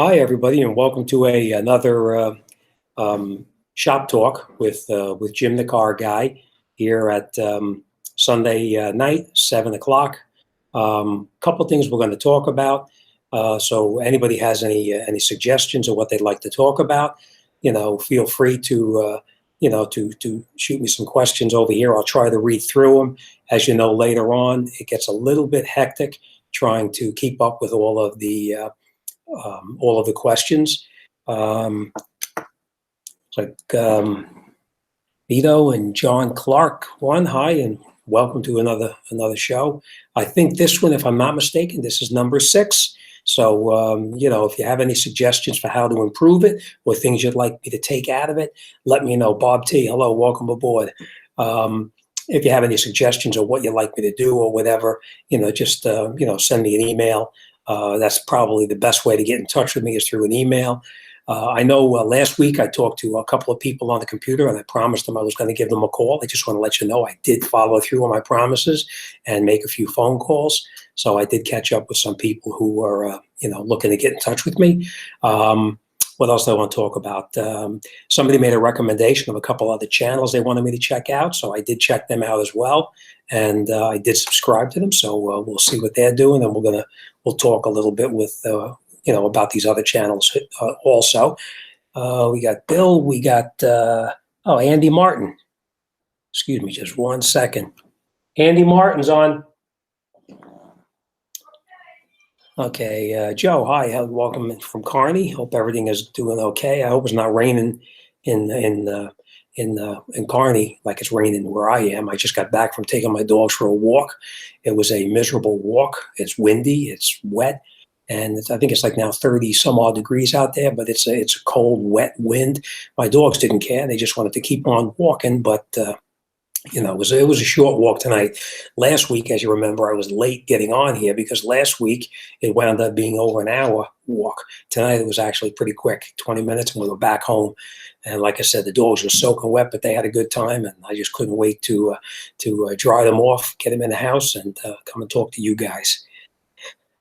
Hi, everybody, and welcome to another shop talk with Jimthecarguy here at Sunday night, 7 o'clock. Couple things we're going to talk about. So, anybody has any suggestions of what they'd like to talk about? Feel free to to shoot me some questions over here. I'll try to read through them. As you know, later on, it gets a little bit hectic trying to keep up with all of the questions. Vito and John Clark, hi, and welcome to another show. I think this one, if I'm not mistaken, this is number 6. So, if you have any suggestions for how to improve it or things you'd like me to take out of it, let me know. Bob T, hello, welcome aboard. If you have any suggestions of what you'd like me to do or whatever, just, send me an email. That's probably the best way to get in touch with me is through an email. I know last week I talked to a couple of people on the computer and I promised them I was going to give them a call. I just want to let you know I did follow through on my promises and make a few phone calls. So I did catch up with some people who were, looking to get in touch with me. What else do I want to talk about? Somebody made a recommendation of a couple other channels they wanted me to check out. So I did check them out as well. And I did subscribe to them. So we'll see what they're doing. And we'll talk a little bit with, about these other channels also. We got Bill. We got, Andy Martin. Excuse me, just 1 second. Andy Martin's on. Okay, Joe, hi, welcome from Kearney. Hope everything is doing okay. I hope it's not raining in Kearney like it's raining where I am. I just got back from taking my dogs for a walk. It was a miserable walk. It's windy, it's wet, and I think it's like now 30 some odd degrees out there, but it's a cold, wet wind. My dogs didn't care. They just wanted to keep on walking, but it was a short walk tonight. Last week, as you remember, I was late getting on here because last week it wound up being over an hour walk. Tonight it was actually pretty quick, 20 minutes, and we were back home. And like I said, the dogs were soaking wet, but they had a good time, and I just couldn't wait to dry them off, get them in the house, and come and talk to you guys.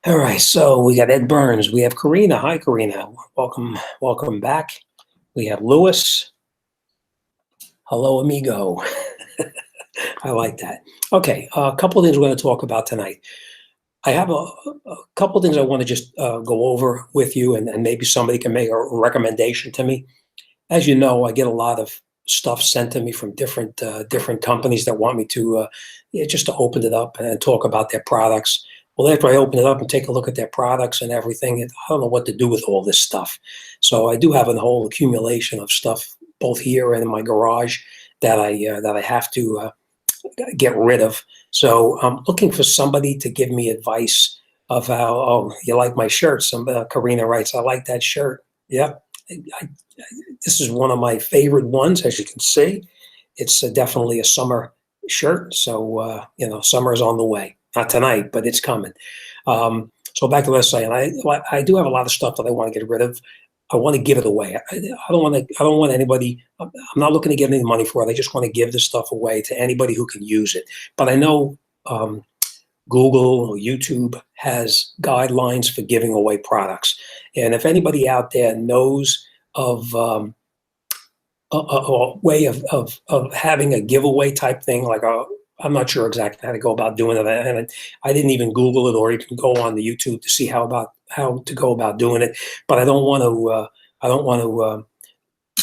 All right, so we got Ed Burns. We have Karina. Hi, Karina. Welcome back. We have Lewis. Hello, amigo. I like that. Okay, a couple of things we're going to talk about tonight. I have a couple of things I want to just go over with you, and maybe somebody can make a recommendation to me. As you know, I get a lot of stuff sent to me from different companies that want me to just to open it up and talk about their products. Well, after I open it up and take a look at their products and everything, I don't know what to do with all this stuff. So I do have a whole accumulation of stuff both here and in my garage that I have to get rid of. So I'm looking for somebody to give me advice of how, oh, you like my shirt? Karina writes, I like that shirt. Yeah, this is one of my favorite ones, as you can see. It's definitely a summer shirt. So, summer is on the way. Not tonight, but it's coming. So back to what I was saying, I do have a lot of stuff that I want to get rid of. I want to give it away. I don't want anybody, I'm not looking to get any money for it. I just want to give this stuff away to anybody who can use it. But I know Google or YouTube has guidelines for giving away products. And if anybody out there knows of a way of having a giveaway type thing, like I'm not sure exactly how to go about doing it. And I didn't even Google it or even go on the YouTube to see how to go about doing it. But I don't want to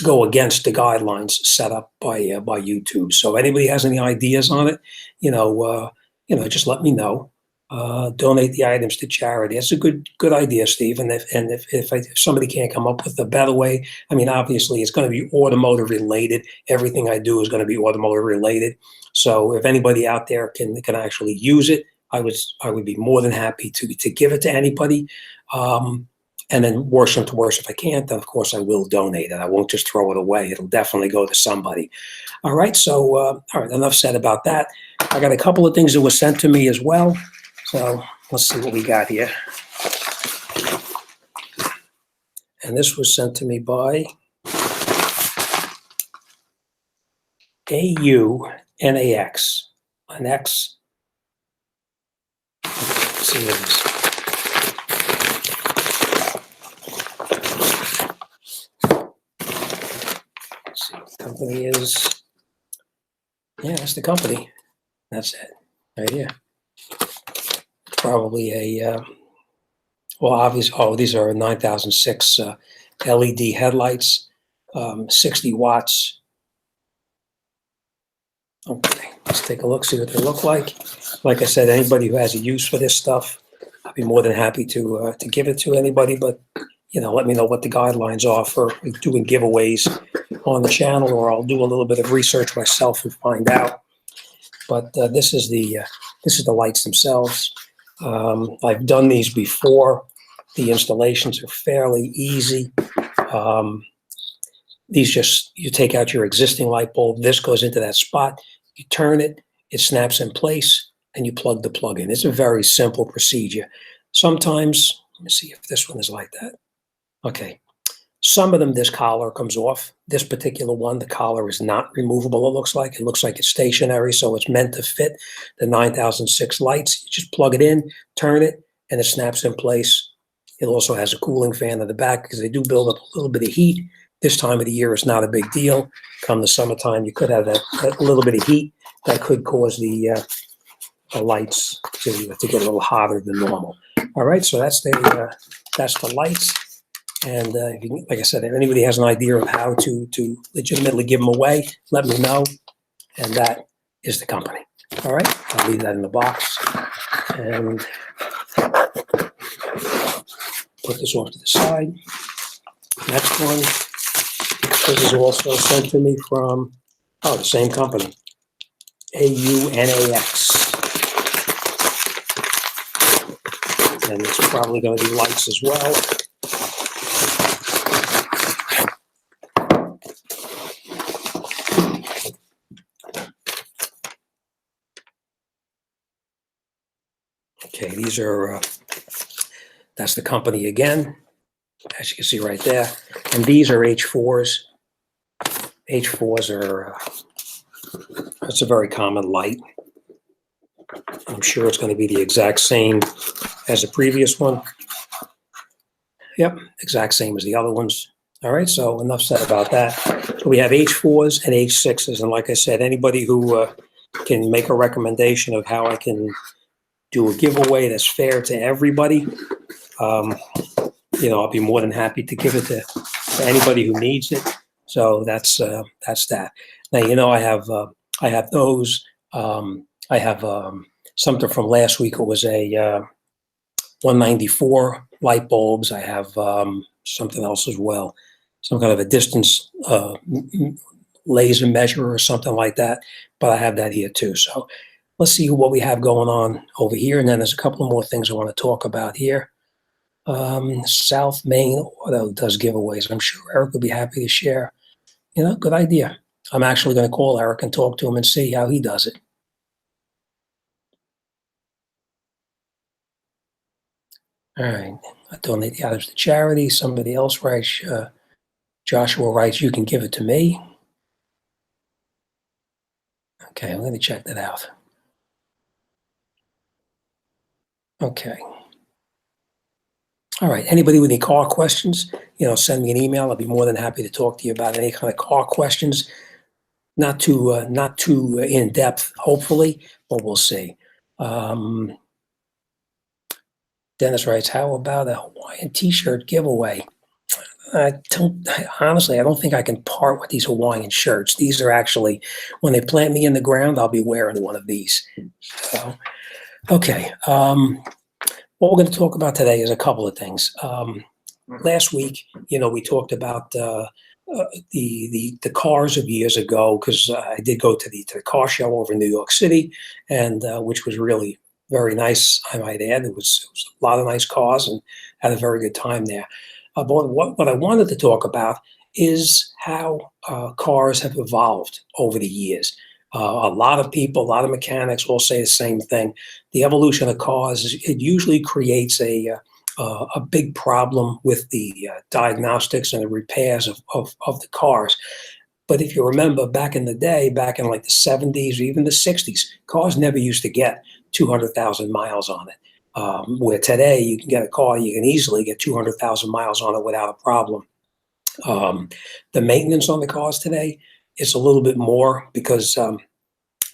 go against the guidelines set up by YouTube. So anybody has any ideas on it, just let me know. Donate the items to charity. That's a good idea, Steve. And if somebody can't come up with a better way, I mean, obviously it's going to be automotive related. Everything I do is going to be automotive related. So if anybody out there can actually use it, I would be more than happy to give it to anybody. And then worse to worse, if I can't, then of course I will donate it. I won't just throw it away. It'll definitely go to somebody. All right. So, all right. Enough said about that. I got a couple of things that were sent to me as well. So let's see what we got here. And this was sent to me by AUNAX. An X. Let's see what it is. company is, yeah, that's the company. That's it, right here. Probably a, well, obviously, oh, these are 9006 LED headlights, 60 watts. Okay, let's take a look, see what they look like. Like I said, anybody who has a use for this stuff, I'd be more than happy to give it to anybody, but let me know what the guidelines are for doing giveaways on the channel, or I'll do a little bit of research myself and find out. But this is the lights themselves. I've done these before. The installations are fairly easy. These just, you take out your existing light bulb, this goes into that spot, you turn it, it snaps in place, and you plug the plug in. It's a very simple procedure. Sometimes, let me see if this one is like that. Okay. Some of them, this collar comes off. This particular one, the collar is not removable, it looks like. It looks like it's stationary, so it's meant to fit the 9006 lights. You just plug it in, turn it, and it snaps in place. It also has a cooling fan in the back because they do build up a little bit of heat. This time of the year is not a big deal. Come the summertime, you could have that little bit of heat that could cause the lights to get a little hotter than normal. All right, so that's the lights. And like I said, if anybody has an idea of how to legitimately give them away, let me know. And that is the company. All right, I'll leave that in the box and put this off to the side. Next one. This is also sent to me from, the same company, AUNAX. And it's probably going to be lights as well. Okay, these are, that's the company again, as you can see right there. And these are H4s. H4s are, it's a very common light. I'm sure it's going to be the exact same as the previous one. Yep, exact same as the other ones. All right, so enough said about that. So we have H4s and H6s. And like I said, anybody who can make a recommendation of how I can do a giveaway that's fair to everybody, I'll be more than happy to give it to anybody who needs it. So that's that. Now, I have those. I have something from last week. It was a 194 light bulbs. I have something else as well, some kind of a distance laser measure or something like that. But I have that here too. So let's see what we have going on over here. And then there's a couple of more things I want to talk about here. South Main Auto does giveaways. I'm sure Eric will be happy to share. Good idea. I'm actually going to call Eric and talk to him and see how he does it. All right. I donate the items to charity. Somebody else writes, Joshua writes, you can give it to me. Okay, I'm going to check that out. Okay. All right. Anybody with any car questions, send me an email. I'll be more than happy to talk to you about any kind of car questions. Not too in depth, hopefully, but we'll see. Dennis writes, how about a Hawaiian t-shirt giveaway? Honestly, I don't think I can part with these Hawaiian shirts. These are actually, when they plant me in the ground, I'll be wearing one of these. So, okay. What we're going to talk about today is a couple of things. Last week, we talked about the cars of years ago, because I did go to the car show over in New York City, and which was really very nice, I might add. It was a lot of nice cars and had a very good time there. But what I wanted to talk about is how cars have evolved over the years. A lot of people, a lot of mechanics all say the same thing. The evolution of cars, it usually creates a big problem with the diagnostics and the repairs of the cars. But if you remember back in the day, back in like the 70s or even the 60s, cars never used to get 200,000 miles on it. Where today you can get a car, you can easily get 200,000 miles on it without a problem. The maintenance on the cars today It's a little bit more because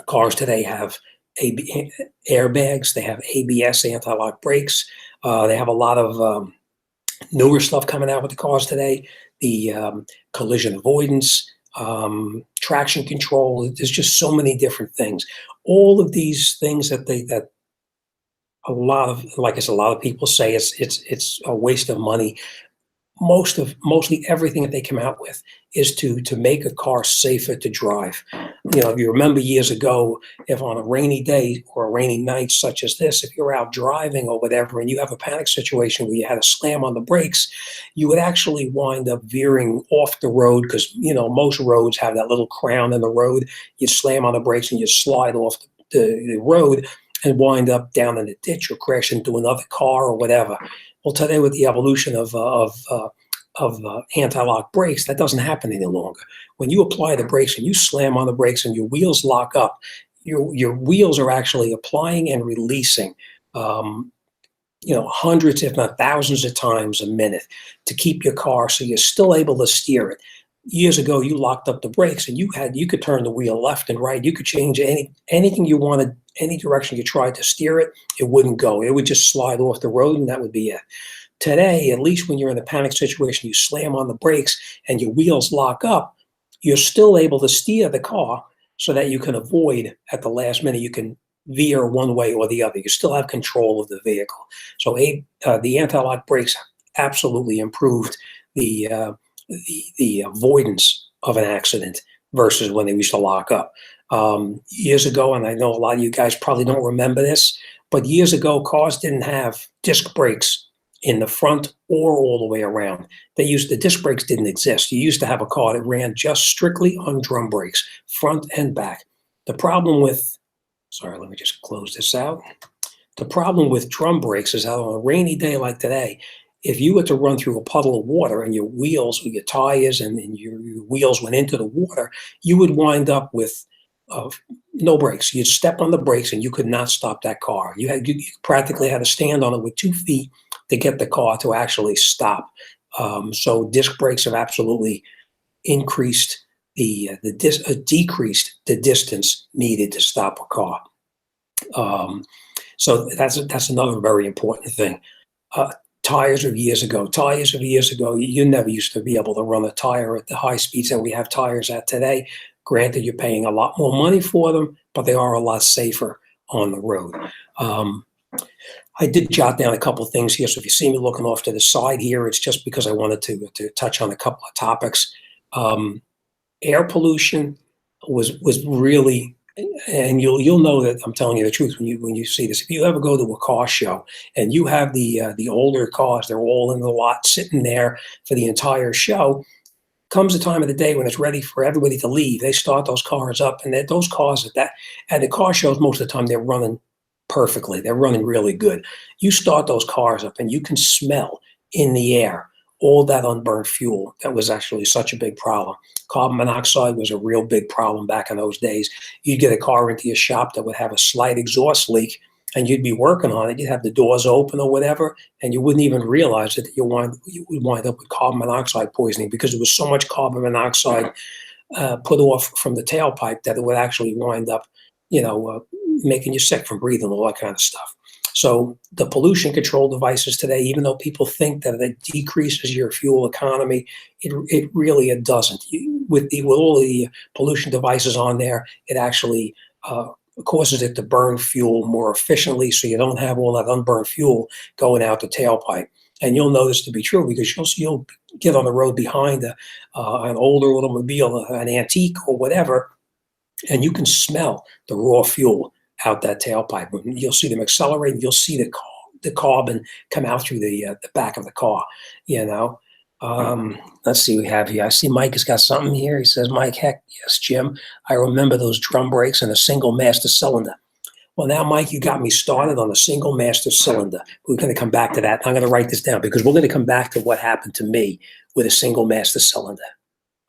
cars today have airbags, they have ABS, anti-lock brakes. They have a lot of newer stuff coming out with the cars today. The collision avoidance, traction control. There's just so many different things. All of these things that a lot of, like I said, a lot of people say it's a waste of money. Mostly everything that they come out with is to make a car safer to drive. If you remember years ago, if on a rainy day or a rainy night such as this, if you're out driving or whatever and you have a panic situation where you had to slam on the brakes, you would actually wind up veering off the road because most roads have that little crown in the road. You slam on the brakes and you slide off the road and wind up down in the ditch or crash into another car or whatever. Well, today with the evolution of anti-lock brakes, that doesn't happen any longer. When you apply the brakes and you slam on the brakes and your wheels lock up, your wheels are actually applying and releasing, hundreds, if not thousands of times a minute to keep your car so you're still able to steer it. Years ago, you locked up the brakes and you could turn the wheel left and right. You could change anything you wanted, any direction you tried to steer it, it wouldn't go. It would just slide off the road and that would be it. Today, at least when you're in a panic situation, you slam on the brakes and your wheels lock up, you're still able to steer the car so that you can avoid at the last minute, you can veer one way or the other. You still have control of the vehicle. So the anti-lock brakes absolutely improved the avoidance of an accident versus when they used to lock up. Years ago, and I know a lot of you guys probably don't remember this, but years ago, cars didn't have disc brakes in the front or all the way around. The disc brakes didn't exist. You used to have a car that ran just strictly on drum brakes, front and back. The problem with, let me just close this out. The problem with drum brakes is that on a rainy day like today, if you were to run through a puddle of water and your wheels or your tires and your wheels went into the water, you would wind up with no brakes. You'd step on the brakes and you could not stop that car. You practically had to stand on it with 2 feet to get the car to actually stop. So disc brakes have absolutely increased decreased the distance needed to stop a car. So that's another very important thing. Tires of years ago, you never used to be able to run a tire at the high speeds that we have tires at today. Granted, you're paying a lot more money for them, but they are a lot safer on the road. I did jot down a couple of things here. So if you see me looking off to the side here, it's just because I wanted to touch on a couple of topics. Air pollution was really, and you'll know that I'm telling you the truth when you see this. If you ever go to a car show and you have the older cars, they're all in the lot sitting there for the entire show. Comes the time of the day when it's ready for everybody to leave, they start those cars up, and those cars at the car shows, most of the time they're running perfectly. They're running really good. You start those cars up and you can smell in the air all that unburned fuel. That was actually such a big problem. Carbon monoxide was a real big problem back in those days. You'd get a car into your shop that would have a slight exhaust leak and you'd be working on it. You'd have the doors open or whatever, and you wouldn't even realize that you would wind up with carbon monoxide poisoning because there was so much carbon monoxide put off from the tailpipe that it would actually wind up, making you sick from breathing, all that kind of stuff. So the pollution control devices today, even though people think that it decreases your fuel economy, it really doesn't. With all the pollution devices on there, it actually causes it to burn fuel more efficiently, so you don't have all that unburned fuel going out the tailpipe. And you'll know this to be true because you'll get on the road behind an older automobile, an antique or whatever, and you can smell the raw fuel out that tailpipe. You'll see them accelerate. You'll see the carbon come out through the back of the car. Let's see what we have here. I see Mike has got something here. He says, Mike, heck yes, Jim. I remember those drum brakes and a single master cylinder. Well, now, Mike, you got me started on a single master cylinder. We're going to come back to that. I'm going to write this down because we're going to come back to what happened to me with a single master cylinder.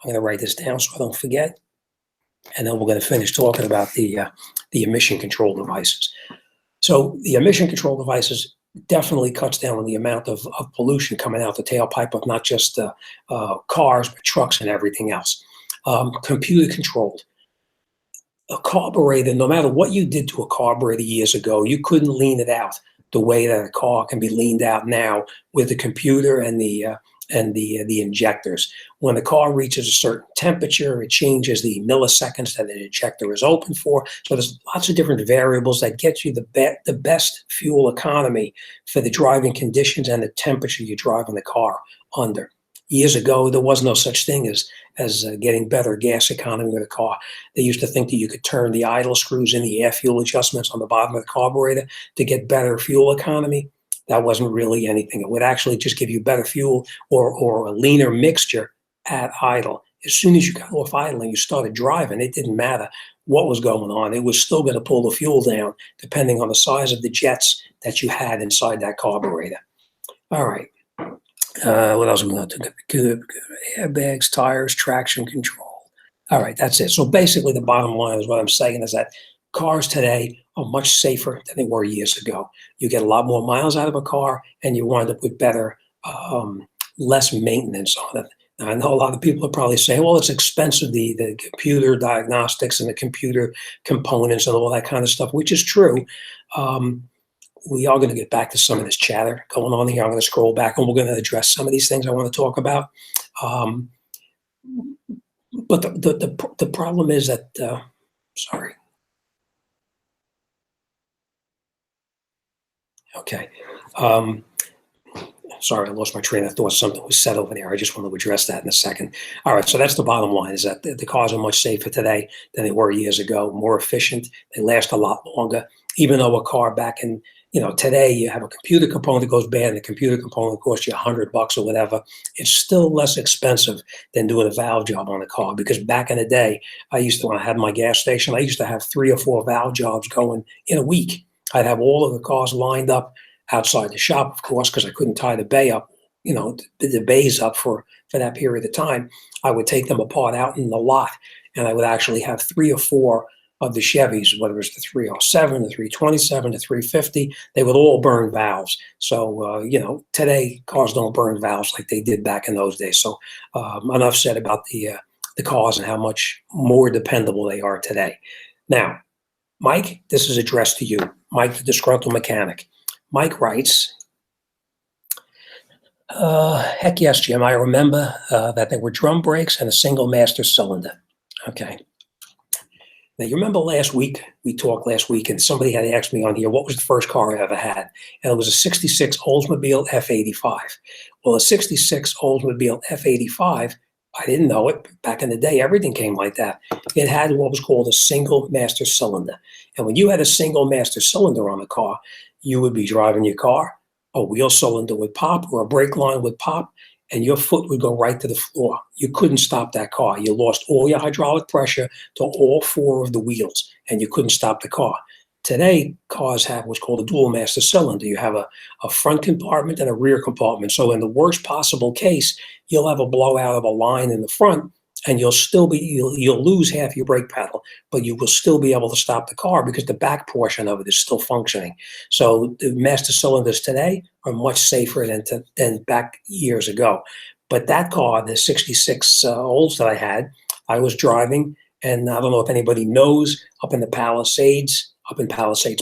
I'm going to write this down so I don't forget. And then we're going to finish talking about the emission control devices. So the emission control devices definitely cuts down on the amount of pollution coming out the tailpipe of not just cars, but trucks and everything else. computer controlled. A carburetor, no matter what you did to a carburetor years ago, you couldn't lean it out the way that a car can be leaned out now with the computer and the injectors. When the car reaches a certain temperature, it changes the milliseconds that the injector is open for. So there's lots of different variables that get you the best fuel economy for the driving conditions and the temperature you're driving the car under. Years ago, there was no such thing as getting better gas economy with a car. They used to think that you could turn the idle screws in the air fuel adjustments on the bottom of the carburetor to get better fuel economy. That wasn't really anything. It would actually just give you better fuel or a leaner mixture at idle. As soon as you got off idle and you started driving, it didn't matter what was going on. It was still going to pull the fuel down depending on the size of the jets that you had inside that carburetor. All right. What else are we going to do? Airbags, tires, traction control. All right, that's it. So basically the bottom line is what I'm saying is that cars today are much safer than they were years ago. You get a lot more miles out of a car and you wind up with better, less maintenance on it. Now, I know a lot of people are probably saying, well, it's expensive, the computer diagnostics and the computer components and all that kind of stuff, which is true. We are going to get back to some of this chatter going on here. I'm going to scroll back and we're going to address some of these things I want to talk about. But the problem is that, sorry. Okay. Sorry, I lost my train of thought. Something was said over there. I just want to address that in a second. All right, so that's the bottom line, is that the cars are much safer today than they were years ago, more efficient. They last a lot longer, even though a car back in, today you have a computer component that goes bad and the computer component costs you $100 or whatever. It's still less expensive than doing a valve job on a car, because back in the day, when I had my gas station, I used to have 3 or 4 valve jobs going in a week. I'd have all of the cars lined up outside the shop, of course, because I couldn't tie the bay up, the bays up for that period of time. I would take them apart out in the lot, and I would actually have 3 or 4 of the Chevys, whether it's the 307, the 327, the 350, they would all burn valves. So, today cars don't burn valves like they did back in those days. So enough said about the cars and how much more dependable they are today. Now, Mike, this is addressed to you. Mike, the disgruntled mechanic. Mike writes, heck yes, Jim. I remember that there were drum brakes and a single master cylinder. Okay. Now, you remember we talked last week, and somebody had asked me on here, what was the first car I ever had? And it was a 66 Oldsmobile F85. Well, a 66 Oldsmobile F85, I didn't know it. Back in the day, everything came like that. It had what was called a single master cylinder. And when you had a single master cylinder on the car, you would be driving your car, a wheel cylinder would pop or a brake line would pop, and your foot would go right to the floor. You couldn't stop that car. You lost all your hydraulic pressure to all 4 of the wheels, and you couldn't stop the car. Today, cars have what's called a dual master cylinder. You have a front compartment and a rear compartment. So in the worst possible case, you'll have a blowout of a line in the front, and you'll lose half your brake pedal, but you will still be able to stop the car because the back portion of it is still functioning. So the master cylinders today are much safer than back years ago. But that car, the 66 Olds that I had, I was driving, and I don't know if anybody knows, up in Palisades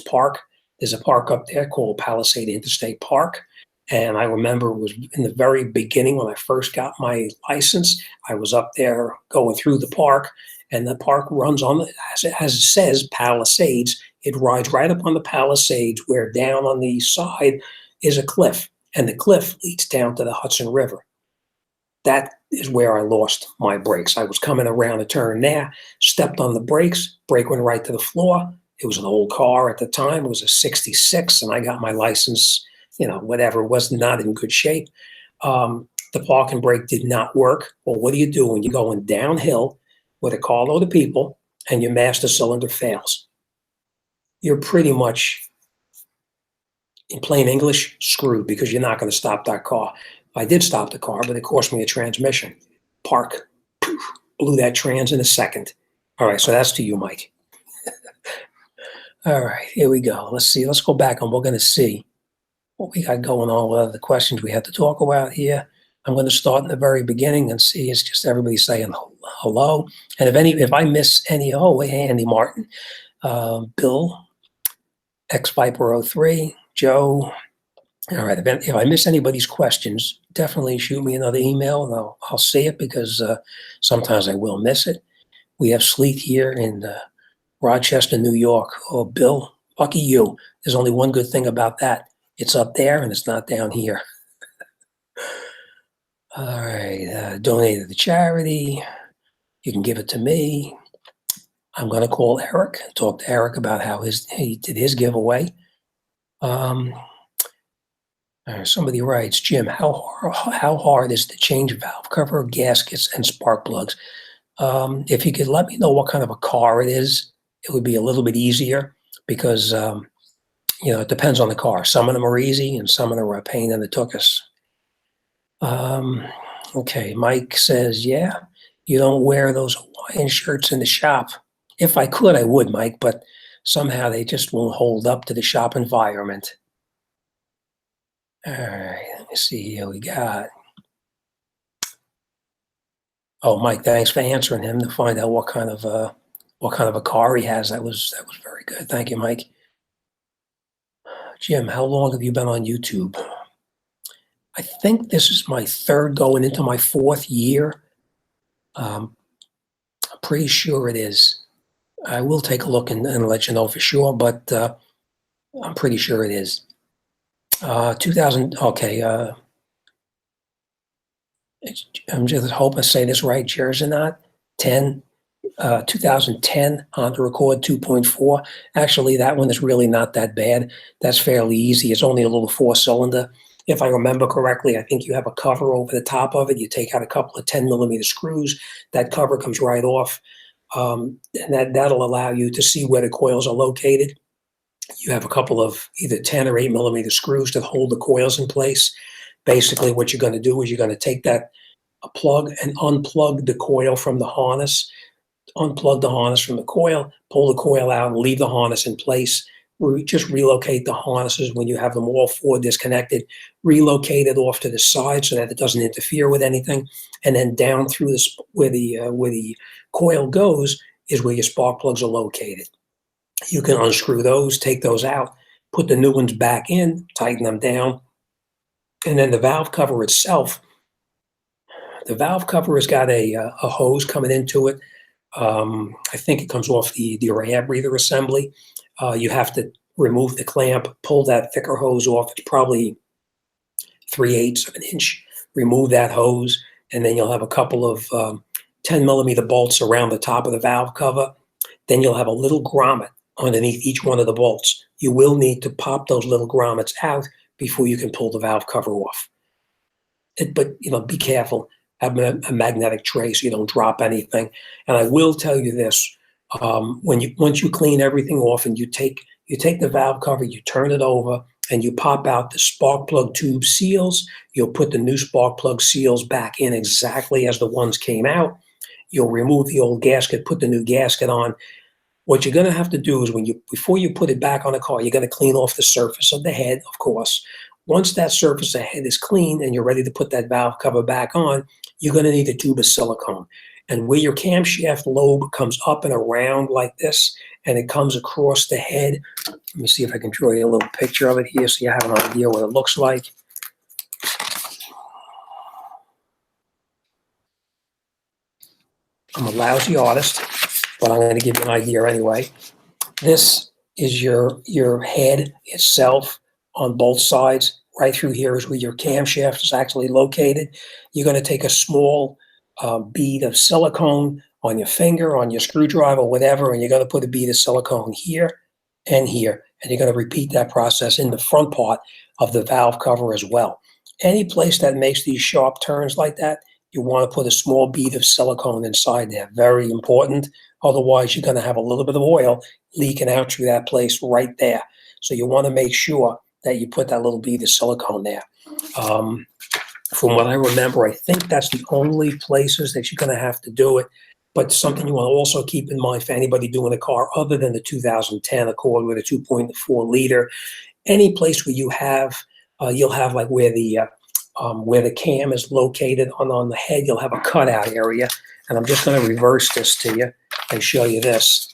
Park, there's a park up there called Palisade Interstate Park. And I remember it was in the very beginning when I first got my license. I was up there going through the park, and the park runs on, as it says, Palisades. It rides right up on the Palisades, where down on the side is a cliff, and the cliff leads down to the Hudson River. That is where I lost my brakes. I was coming around a turn there, stepped on the brakes, brake went right to the floor. It was an old car at the time. It was a 66, and I got my license, whatever, was not in good shape. The parking brake did not work. Well, what do you do when you're going downhill with a carload of people and your master cylinder fails? You're pretty much, in plain English, screwed, because you're not going to stop that car. I did stop the car, but it cost me a transmission. Park, poof, blew that trans in a second. All right, so that's to you, Mike. All right, here we go. Let's see. Let's go back, and we're going to see what we got going on, what other questions we have to talk about here. I'm going to start in the very beginning and see. It's just everybody saying hello. And if I miss any, oh, hey, Andy Martin, Bill, X Viper 03, Joe. All right. If I miss anybody's questions, definitely shoot me another email and I'll see it, because sometimes I will miss it. We have sleet here in Rochester, New York. Oh, Bill, lucky you. There's only one good thing about that. It's up there and it's not down here. All right. Donate to the charity. You can give it to me. I'm going to call Eric and talk to Eric about how he did his giveaway. Somebody writes, Jim, how hard is to change valve cover, gaskets, and spark plugs? If you could let me know what kind of a car it is, it would be a little bit easier, because it depends on the car. Some of them are easy and some of them are a pain in the tuchus. Okay, Mike says, yeah, you don't wear those Hawaiian shirts in the shop. If I could, I would, Mike, but somehow they just won't hold up to the shop environment. All right, let me see here we got. Oh, Mike, thanks for answering him to find out what kind of a car he has. That was very good. Thank you, Mike. Jim, how long have you been on YouTube? I think this is my third, going into my fourth year. I'm pretty sure it is. I will take a look and let you know for sure, but I'm pretty sure it is. 2000, okay. I'm just hope I say this right, Jerzinot, 2010 Honda Accord 2.4. Actually, that one is really not that bad. That's fairly easy. It's only a little 4-cylinder. If I remember correctly, I think you have a cover over the top of it. You take out a couple of 10mm screws. That cover comes right off. And that'll allow you to see where the coils are located. You have a couple of either 10 or 8mm screws that hold the coils in place. Basically, what you're going to do is you're going to take that plug and unplug the coil from the harness, unplug the harness from the coil, pull the coil out, and leave the harness in place. Just relocate the harnesses when you have them all four disconnected. Relocate it off to the side so that it doesn't interfere with anything. And then down through where the coil goes is where your spark plugs are located. You can unscrew those, take those out, put the new ones back in, tighten them down. And then the valve cover itself, the valve cover has got a hose coming into it. I think it comes off the air breather assembly. You have to remove the clamp, pull that thicker hose off. It's probably 3/8 of an inch. Remove that hose, and then you'll have a couple of 10mm bolts around the top of the valve cover. Then you'll have a little grommet underneath each one of the bolts. You will need to pop those little grommets out before you can pull the valve cover off. But be careful. Have a magnetic tray so you don't drop anything. And I will tell you this: once you clean everything off and you take the valve cover, you turn it over, and you pop out the spark plug tube seals. You'll put the new spark plug seals back in exactly as the ones came out. You'll remove the old gasket, put the new gasket on. What you're going to have to do is before you put it back on the car, you're going to clean off the surface of the head, of course. Once that surface of the head is clean and you're ready to put that valve cover back on, you're going to need a tube of silicone. And where your camshaft lobe comes up and around like this, and it comes across the head, let me see if I can draw you a little picture of it here so you have an idea what it looks like. I'm a lousy artist, but I'm going to give you an idea anyway. This is your head itself on both sides. Right through here is where your camshaft is actually located. You're going to take a small bead of silicone on your finger, on your screwdriver, whatever, and you're going to put a bead of silicone here and here. And you're going to repeat that process in the front part of the valve cover as well. Any place that makes these sharp turns like that, you want to put a small bead of silicone inside there. Very important. Otherwise, you're going to have a little bit of oil leaking out through that place right there. So you want to make sure that you put that little bead of silicone there. From what I remember, I think that's the only places that you're going to have to do it. But something you want to also keep in mind for anybody doing a car other than the 2010 Accord with a 2.4 liter, any place where you have, you'll have like where the cam is located on the head, you'll have a cutout area. And I'm just going to reverse this to you and show you this.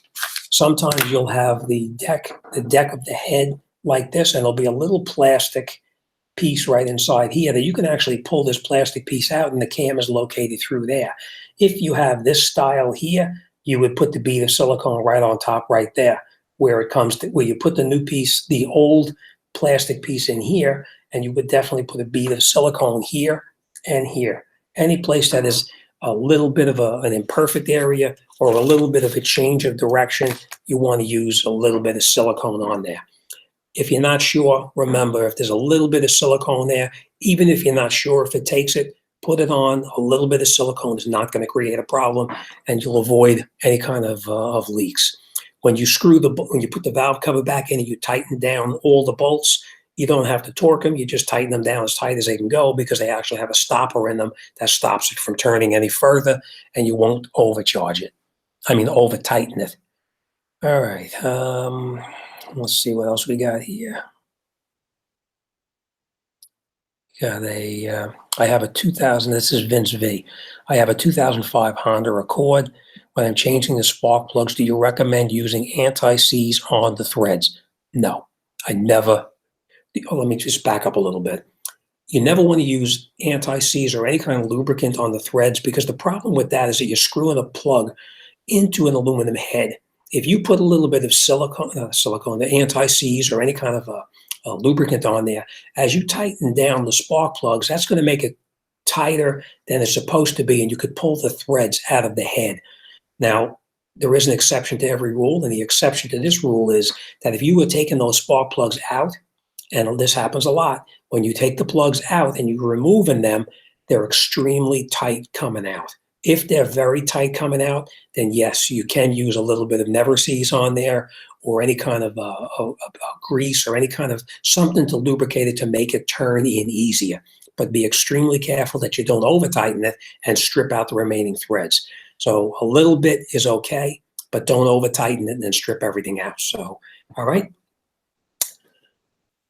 Sometimes you'll have the deck of the head like this, and there'll be a little plastic piece right inside here that you can actually pull this plastic piece out, and the cam is located through there. If you have this style here, you would put the bead of silicone right on top right there, where it comes to where you put the new piece, the old plastic piece in here, and you would definitely put a bead of silicone here and here. Any place that is a little bit of an imperfect area or a little bit of a change of direction, you want to use a little bit of silicone on there. If you're not sure, remember, if there's a little bit of silicone there, even if you're not sure if it takes it, put it on. A little bit of silicone is not going to create a problem, and you'll avoid any kind of leaks. When you when you put the valve cover back in and you tighten down all the bolts, you don't have to torque them. You just tighten them down as tight as they can go, because they actually have a stopper in them that stops it from turning any further, and you won't overcharge it. Over tighten it. All right. Let's see what else we got here. I have a 2000, this is Vince V. I have a 2005 Honda Accord. When I'm changing the spark plugs, do you recommend using anti-seize on the threads? No, I never. Let me just back up a little bit. You never want to use anti-seize or any kind of lubricant on the threads, because the problem with that is that you're screwing a plug into an aluminum head. If you put a little bit of the anti-seize or any kind of a lubricant on there, as you tighten down the spark plugs, that's going to make it tighter than it's supposed to be, and you could pull the threads out of the head. Now, there is an exception to every rule, and the exception to this rule is that if you were taking those spark plugs out, and this happens a lot, when you take the plugs out and you're removing them, they're extremely tight coming out. If they're very tight coming out, then yes, you can use a little bit of Never Seize on there, or any kind of grease or any kind of something to lubricate it to make it turn in easier. But be extremely careful that you don't over tighten it and strip out the remaining threads. So a little bit is okay, but don't over tighten it and then strip everything out. So, all right.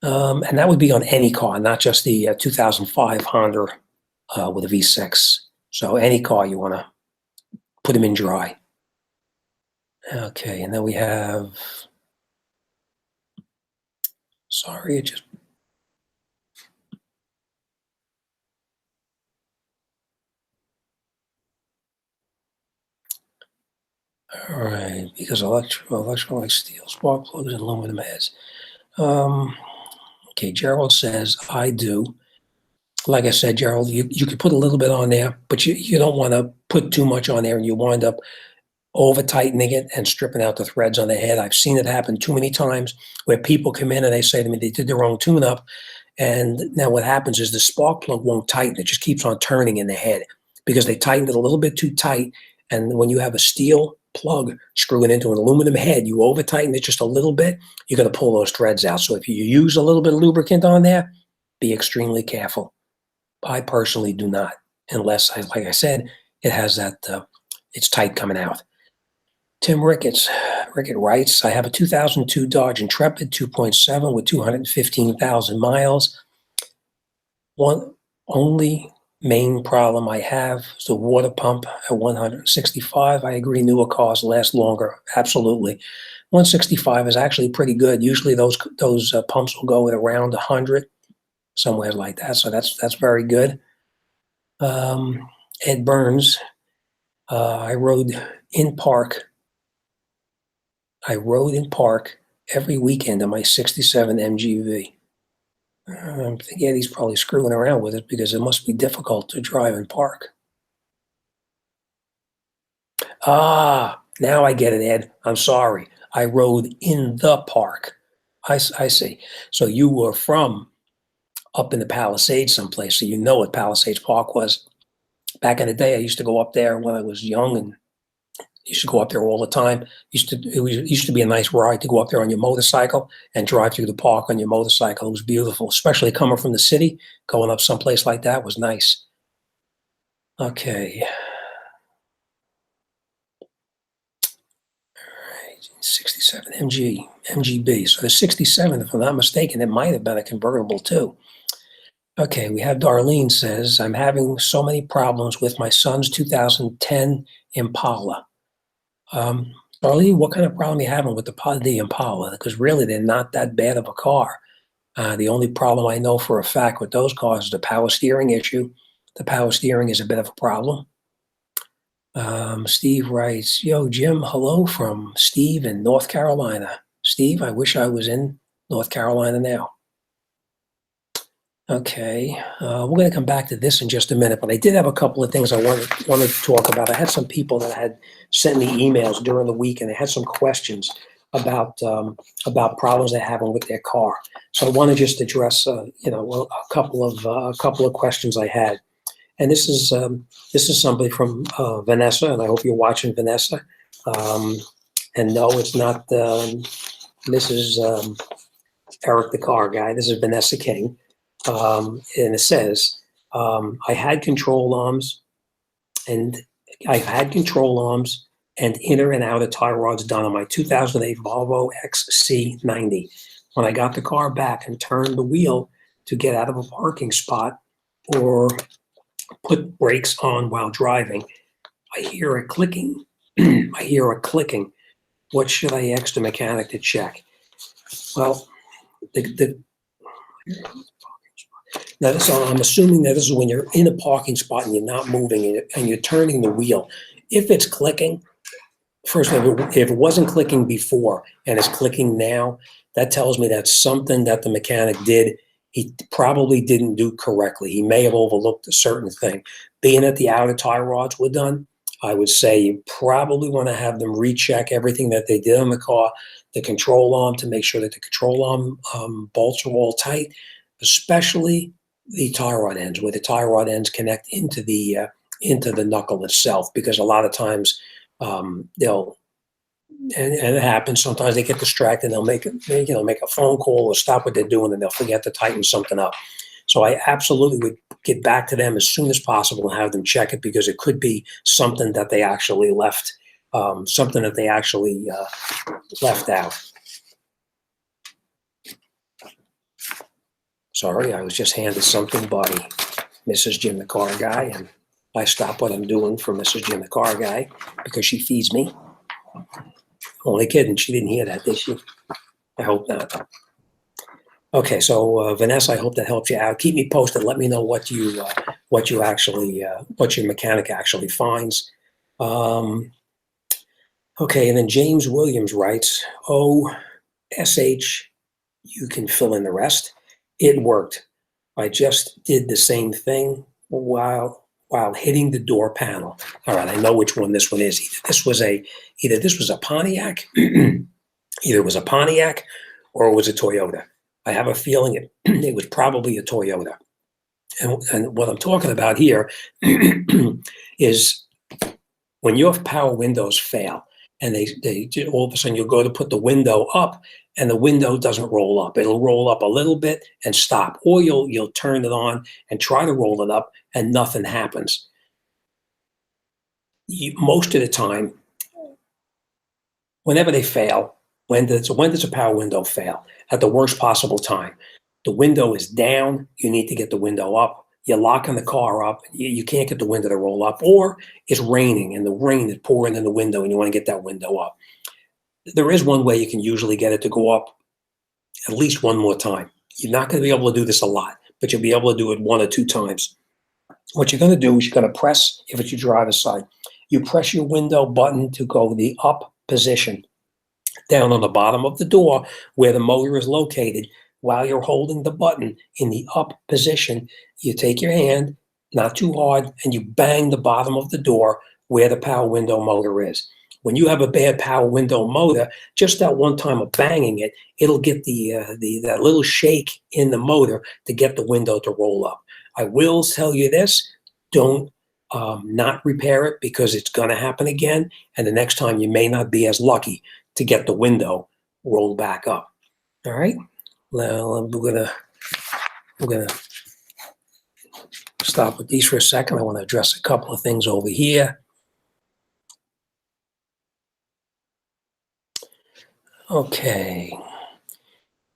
And that would be on any car, not just the 2005 Honda with a V6. So any car you want to put them in dry. Okay, and then we have, sorry, it just, all right, because electrolyte steel, spark plugs, and aluminum heads. Okay, Gerald says, I do. Like I said, Gerald, you could put a little bit on there, but you don't want to put too much on there, and you wind up over tightening it and stripping out the threads on the head. I've seen it happen too many times where people come in and they say to me they did the wrong tune-up, and now what happens is the spark plug won't tighten. It just keeps on turning in the head because they tightened it a little bit too tight. And when you have a steel plug screwing into an aluminum head, you over tighten it just a little bit, you're going to pull those threads out. So if you use a little bit of lubricant on there, be extremely careful. I personally do not, unless, like I said, it has that, it's tight coming out. Tim Rickett writes, I have a 2002 Dodge Intrepid 2.7 with 215,000 miles. One only main problem I have is the water pump at 165. I agree, newer cars last longer. Absolutely. 165 is actually pretty good. Usually those pumps will go at around 100, somewhere like that. So that's very good. Ed Burns, I rode in park every weekend on my 67 MGV. I'm thinking he's probably screwing around with it because it must be difficult to drive in park. Ah, now I get it, Ed. I'm sorry. I rode in the park. I see. So you were from up in the Palisades someplace, so you know what Palisades Park was. Back in the day, I used to go up there when I was young, and used to go up there all the time. It used to be a nice ride to go up there on your motorcycle and drive through the park on your motorcycle. It was beautiful, especially coming from the city. Going up someplace like that was nice. Okay. All right, 67 MGB. So the 67, if I'm not mistaken, it might have been a convertible too. Okay, we have Darlene says, I'm having so many problems with my son's 2010 Impala. Darlene, what kind of problem are you having with the Impala? Because really, they're not that bad of a car. The only problem I know for a fact with those cars is the power steering issue. The power steering is a bit of a problem. Steve writes, yo, Jim, hello from Steve in North Carolina. Steve, I wish I was in North Carolina now. Okay, we're going to come back to this in just a minute, but I did have a couple of things I wanted to talk about. I had some people that had sent me emails during the week, and they had some questions about problems they're having with their car. So I want to just address, a couple of questions I had. And this is somebody from Vanessa, and I hope you're watching, Vanessa. And no, it's not Mrs. Eric the car guy. This is Vanessa King. And it says, I had control arms and I've had control arms and inner and outer tie rods done on my 2008 Volvo XC90. When I got the car back and turned the wheel to get out of a parking spot or put brakes on while driving, I hear a clicking. I hear a clicking. What should I ask the mechanic to check? Well, now, so I'm assuming that this is when you're in a parking spot and you're not moving and you're turning the wheel. If it's clicking, first of all, if it wasn't clicking before and it's clicking now, that tells me that's something that the mechanic did. He probably didn't do correctly. He may have overlooked a certain thing. Being that the outer tie rods were done, I would say you probably want to have them recheck everything that they did on the car, the control arm, to make sure that the control arm bolts are all tight, especially the tie rod ends, where the tie rod ends connect into the knuckle itself, because a lot of times they'll and it happens. Sometimes they get distracted. And they'll make a phone call or stop what they're doing, and they'll forget to tighten something up. So I absolutely would get back to them as soon as possible and have them check it, because it could be something that they actually left, left out. Sorry, I was just handed something by Mrs. Jimthecarguy, and I stop what I'm doing for Mrs. Jimthecarguy because she feeds me. Only kidding, she didn't hear that, did she? I hope not. Okay, so Vanessa, I hope that helps you out. Keep me posted. Let me know what your mechanic actually finds. Okay, and then James Williams writes, OSH, you can fill in the rest. It worked. I just did the same thing while hitting the door panel. All right, I know which one this one is. Either this was a Pontiac, either it was a Pontiac or it was a Toyota. I have a feeling it was probably a Toyota. And what I'm talking about here is when your power windows fail and they all of a sudden you'll go to put the window up and the window doesn't roll up. It'll roll up a little bit and stop, or you'll turn it on and try to roll it up and nothing happens. Most of the time, whenever they fail, when does a power window fail? At the worst possible time. The window is down, you need to get the window up. You're locking the car up, you can't get the window to roll up, or it's raining and the rain is pouring in the window and you want to get that window up. There is one way you can usually get it to go up at least one more time. You're not going to be able to do this a lot, but you'll be able to do it 1 or 2 times. What you're going to do is you're going to press, if it's your driver's side, you press your window button to go the up position down on the bottom of the door where the motor is located. While you're holding the button in the up position, you take your hand, not too hard, and you bang the bottom of the door where the power window motor is. When you have a bad power window motor, just that one time of banging it, it'll get that little shake in the motor to get the window to roll up. I will tell you this, don't not repair it, because it's going to happen again, and the next time you may not be as lucky to get the window rolled back up. All right? Well, we're gonna stop with these for a second. I want to address a couple of things over here. Okay,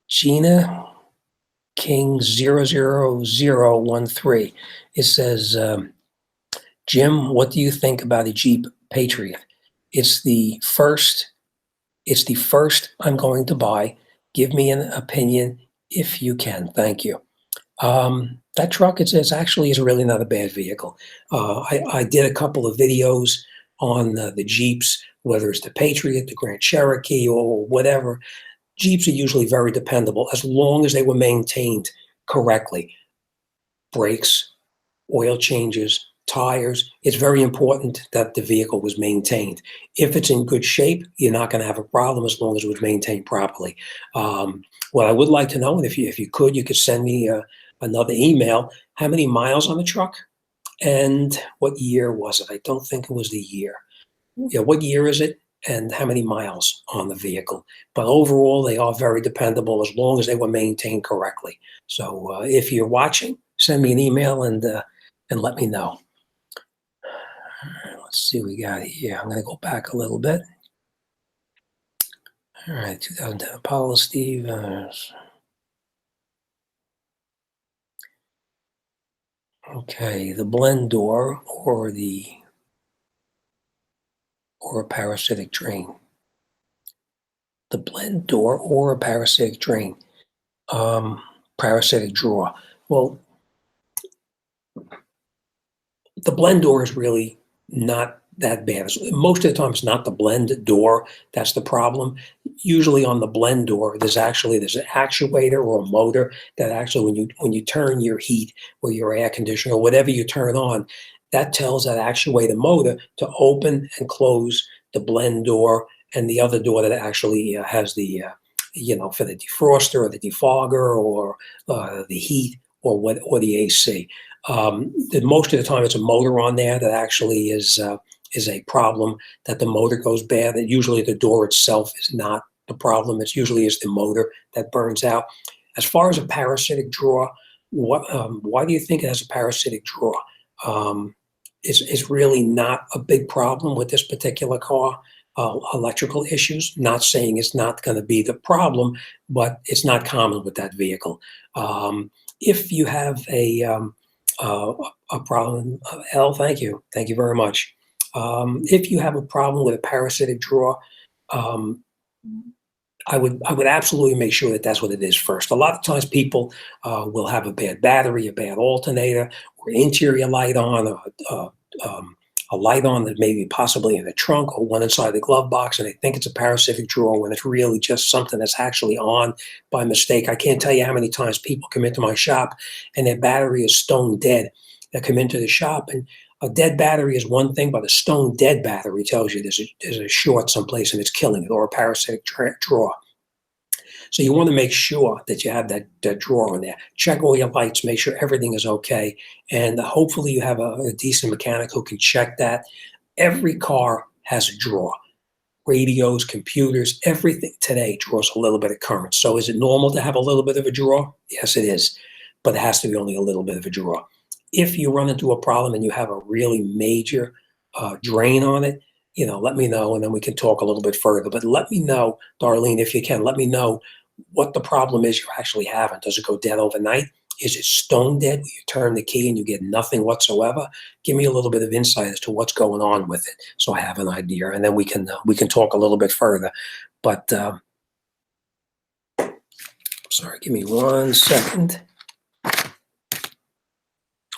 Gina King 00013. It says, Jim, what do you think about a Jeep Patriot? It's the first I'm going to buy. Give me an opinion if you can. Thank you. That truck, it's actually is really not a bad vehicle. I did a couple of videos on the Jeeps, whether it's the Patriot, the Grand Cherokee, or whatever. Jeeps are usually very dependable as long as they were maintained correctly. Brakes, oil changes, tires. It's very important that the vehicle was maintained. If it's in good shape, you're not going to have a problem as long as it was maintained properly. What I would like to know, and if you could send me another email, how many miles on the truck and what year was it? I don't think it was the year. Yeah, what year is it and how many miles on the vehicle? But overall, they are very dependable as long as they were maintained correctly. So if you're watching, send me an email and let me know. Let's see what we got here. I'm going to go back a little bit. All right, 2010 Apollo, Steve. Okay, the blend door or a parasitic drain. The blend door or a parasitic drain. Parasitic draw. Well, the blend door is really not that bad. Most of the time, it's not the blend door that's the problem. Usually on the blend door, there's an actuator or a motor that actually, when you turn your heat or your air conditioner or whatever you turn on, that tells that actuator motor to open and close the blend door and the other door that actually has the, for the defroster or the defogger or the heat or the AC. Most of the time, it's a motor on there that actually is a problem, that the motor goes bad. And usually the door itself is not the problem. It's usually is the motor that burns out. As far as a parasitic draw, why do you think it has a parasitic draw? It's really not a big problem with this particular car. Electrical issues, not saying it's not going to be the problem, but it's not common with that vehicle. If you have a problem, thank you very much. If you have a problem with a parasitic draw, I would absolutely make sure that that's what it is first. A lot of times people will have a bad battery, a bad alternator, or interior light on, a light on that maybe possibly in the trunk or one inside the glove box, and they think it's a parasitic draw when it's really just something that's actually on by mistake. I can't tell you how many times people come into my shop and their battery is stone dead. They come into the shop, and a dead battery is one thing, but a stone dead battery tells you there's a short someplace and it's killing it, or a parasitic draw. So you want to make sure that you have that drawer in there. Check all your lights, make sure everything is okay, and hopefully you have a decent mechanic who can check that. Every car has a drawer. Radios, computers, everything today draws a little bit of current. So is it normal to have a little bit of a draw? Yes, it is, but it has to be only a little bit of a draw. If you run into a problem and you have a really major drain on it, let me know, and then we can talk a little bit further. But let me know, Darlene, if you can, let me know what the problem is you're actually having. Does it go dead overnight? Is it stone dead where you turn the key and you get nothing whatsoever? Give me a little bit of insight as to what's going on with it, so I have an idea, and then we can talk a little bit further. But sorry, give me 1 second.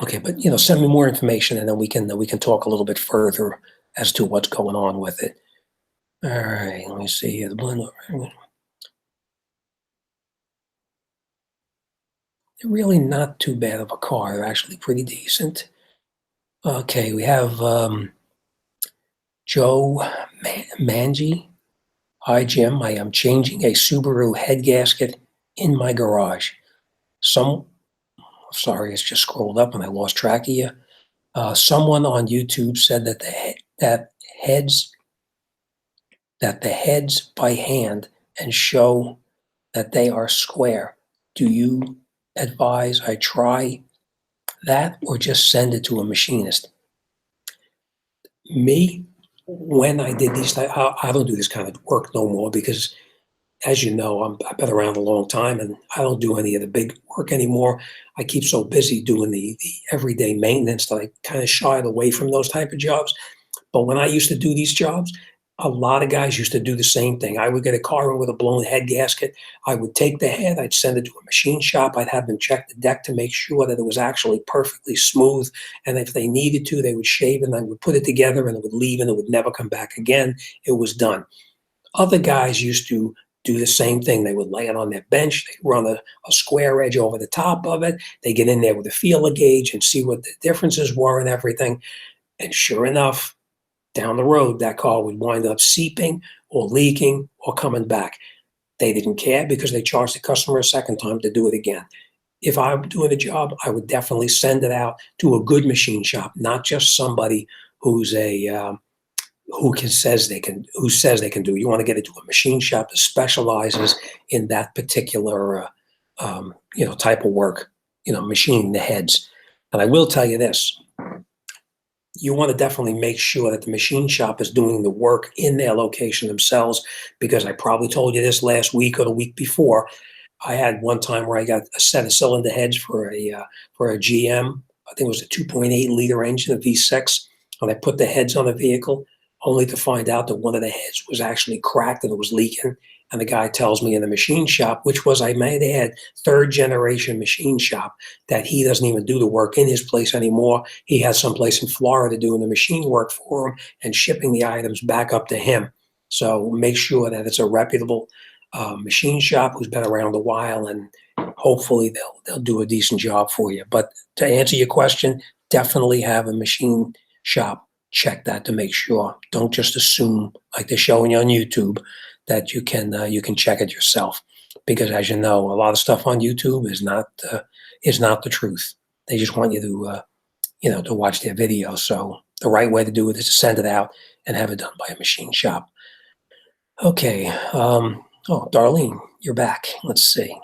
Okay, but send me more information, and then we can talk a little bit further as to what's going on with it. All right, let me see here. The blend. They're really not too bad of a car. They're actually pretty decent. Okay, we have Joe Manji. Hi, Jim. I am changing a Subaru head gasket in my garage. Sorry, it's just scrolled up and I lost track of you. Someone on YouTube said that the heads by hand and show that they are square. Do you advise I try that or just send it to a machinist? Me, when I did these, I don't do this kind of work no more because as you know, I've been around a long time, and I don't do any of the big work anymore. I keep so busy doing the everyday maintenance that I kind of shied away from those type of jobs. But when I used to do these jobs, a lot of guys used to do the same thing. I would get a car in with a blown head gasket. I would take the head, I'd send it to a machine shop. I'd have them check the deck to make sure that it was actually perfectly smooth. And if they needed to, they would shave it and I would put it together and it would leave and it would never come back again. It was done. Other guys used to do the same thing. They would lay it on their bench. They run a square edge over the top of it. They get in there with a feeler gauge and see what the differences were and everything. And sure enough, down the road, that car would wind up seeping or leaking or coming back. They didn't care because they charged the customer a second time to do it again. If I'm doing a job, I would definitely send it out to a good machine shop, not just somebody who's says they can do. You want to get it to a machine shop that specializes in that particular type of work, machining the heads. And I will tell you this. You want to definitely make sure that the machine shop is doing the work in their location themselves, because I probably told you this last week or the week before. I had one time where I got a set of cylinder heads for a GM. I think it was a 2.8 liter engine, a V6, and I put the heads on the vehicle, only to find out that one of the heads was actually cracked and it was leaking. And the guy tells me in the machine shop, which was, I might add, third generation machine shop, that he doesn't even do the work in his place anymore. He has someplace in Florida doing the machine work for him and shipping the items back up to him. So make sure that it's a reputable machine shop who's been around a while, and hopefully they'll do a decent job for you. But to answer your question, definitely have a machine shop check that to make sure. Don't just assume, like they're showing you on YouTube, that you can check it yourself, because as you know, a lot of stuff on YouTube is not the truth. They just want you to watch their videos. So the right way to do it is to send it out and have it done by a machine shop. Okay. Darlene, you're back. Let's see.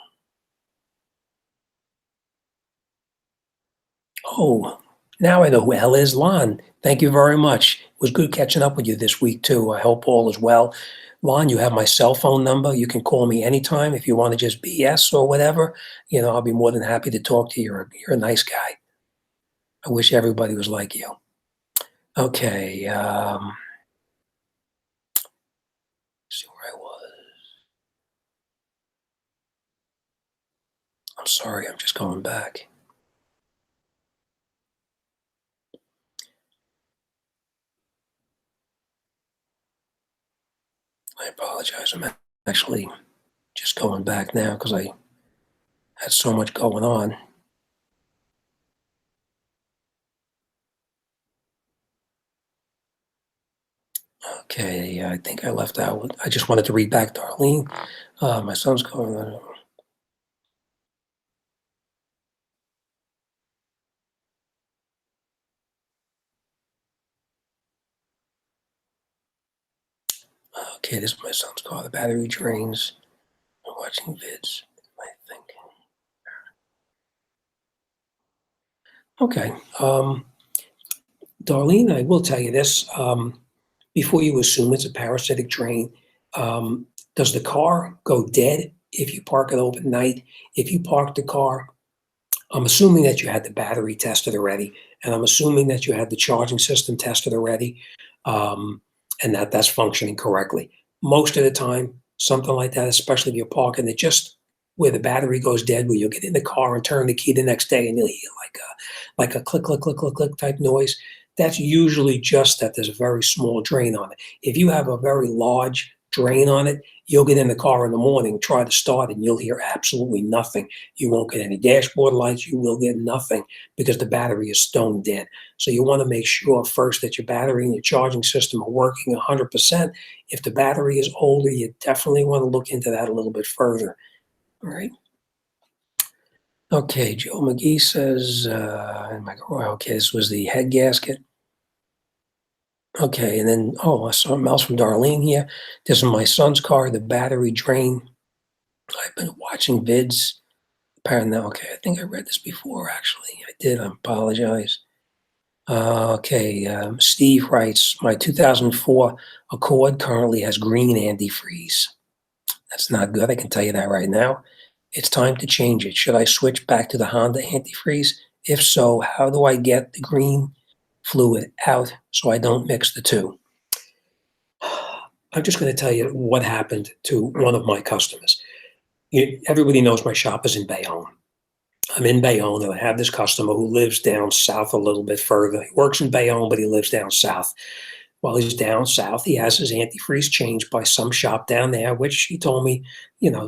Oh, now I know who L is. Lon, thank you very much. It was good catching up with you this week too. I hope all is well. Lon, you have my cell phone number. You can call me anytime if you want to just BS or whatever. I'll be more than happy to talk to you. You're a nice guy. I wish everybody was like you. Okay. See where I was. I'm sorry. I'm just going back. I apologize. I'm actually just going back now because I had so much going on. Okay, I think I left out. I just wanted to read back Darlene. My son's going on. Okay, this is my son's car. The battery drains. I'm watching vids. I think. Okay. Darlene, I will tell you this. Before you assume it's a parasitic drain, does the car go dead if you park it overnight? If you park the car, I'm assuming that you had the battery tested already, and I'm assuming that you had the charging system tested already, and that's functioning correctly. Most of the time, something like that, especially if you're parking it just where the battery goes dead, where you'll get in the car and turn the key the next day and you'll hear like a click, click, click, click, click type noise. That's usually just that there's a very small drain on it. If you have a very large drain on it, you'll get in the car in the morning, try to start, and you'll hear absolutely nothing. You won't get any dashboard lights. You will get nothing because the battery is stone dead. So you want to make sure first that your battery and your charging system are working 100%. If the battery is older, you definitely want to look into that a little bit further. All right. Okay, Joe McGee says, okay, this was the head gasket. Okay, and then, I saw something else from Darlene here. This is my son's car, the battery drain. I've been watching vids. Apparently, okay, I think I read this before, actually. I did, I apologize. Steve writes, my 2004 Accord currently has green antifreeze. That's not good, I can tell you that right now. It's time to change it. Should I switch back to the Honda antifreeze? If so, how do I get the green fluid out so I don't mix the two? I'm just going to tell you what happened to one of my customers. Everybody knows my shop is in Bayonne. I'm in Bayonne, and I have this customer who lives down south a little bit further. He works in Bayonne, but he lives down south. While he's down south, he has his antifreeze changed by some shop down there, which he told me,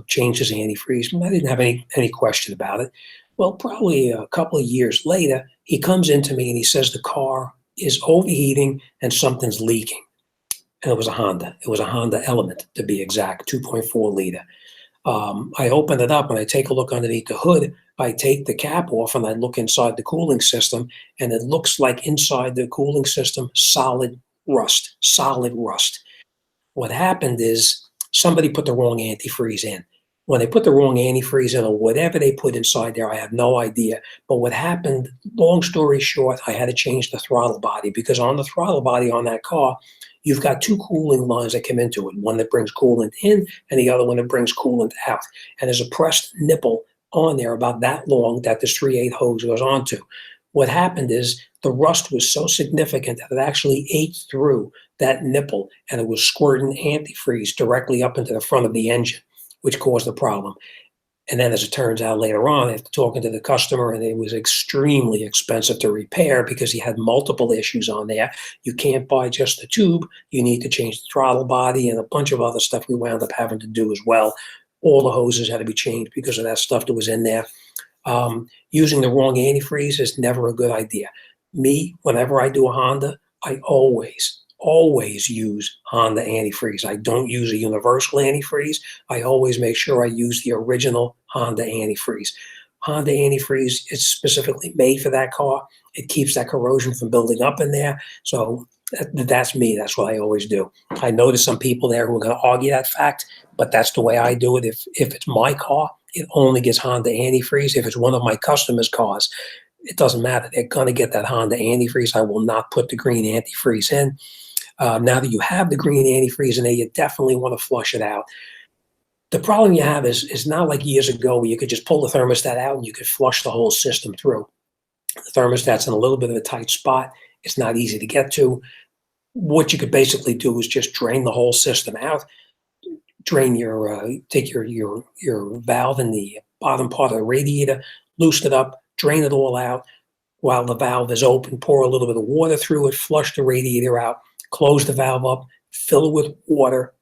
changed his antifreeze. And I didn't have any question about it. Well, probably a couple of years later, he comes into me and he says the car is overheating and something's leaking. And it was a Honda. It was a Honda Element, to be exact, 2.4 liter. I open it up and I take a look underneath the hood. I take the cap off and I look inside the cooling system, and it looks like inside the cooling system, solid rust. What happened is somebody put the wrong antifreeze in. When they put the wrong antifreeze in, or whatever they put inside there, I have no idea. But what happened, long story short, I had to change the throttle body, because on the throttle body on that car, you've got two cooling lines that come into it, one that brings coolant in and the other one that brings coolant out. And there's a pressed nipple on there about that long that this 3/8 hose goes onto. What happened is the rust was so significant that it actually ate through that nipple, and it was squirting antifreeze directly up into the front of the engine, which caused the problem. And then, as it turns out later on, after talking to the customer, and it was extremely expensive to repair because he had multiple issues on there. You can't buy just the tube. You need to change the throttle body and a bunch of other stuff we wound up having to do as well. All the hoses had to be changed because of that stuff that was in there. Using the wrong antifreeze is never a good idea. Me, whenever I do a Honda, I always use Honda antifreeze. I don't use a universal antifreeze. I always make sure I use the original Honda antifreeze. Honda antifreeze is specifically made for that car. It keeps that corrosion from building up in there. So that's me. That's what I always do. I know there's some people there who are going to argue that fact, but that's the way I do it. If it's my car, it only gets Honda antifreeze. If it's one of my customers' cars, it doesn't matter. They're going to get that Honda antifreeze. I will not put the green antifreeze in. Now that you have the green antifreeze in there, you definitely want to flush it out. The problem you have is not like years ago where you could just pull the thermostat out and you could flush the whole system through. The thermostat's in a little bit of a tight spot. It's not easy to get to. What you could basically do is just drain the whole system out. Drain take your valve in the bottom part of the radiator, loosen it up, drain it all out. While the valve is open, pour a little bit of water through it, flush the radiator out, close the valve up, fill it with water,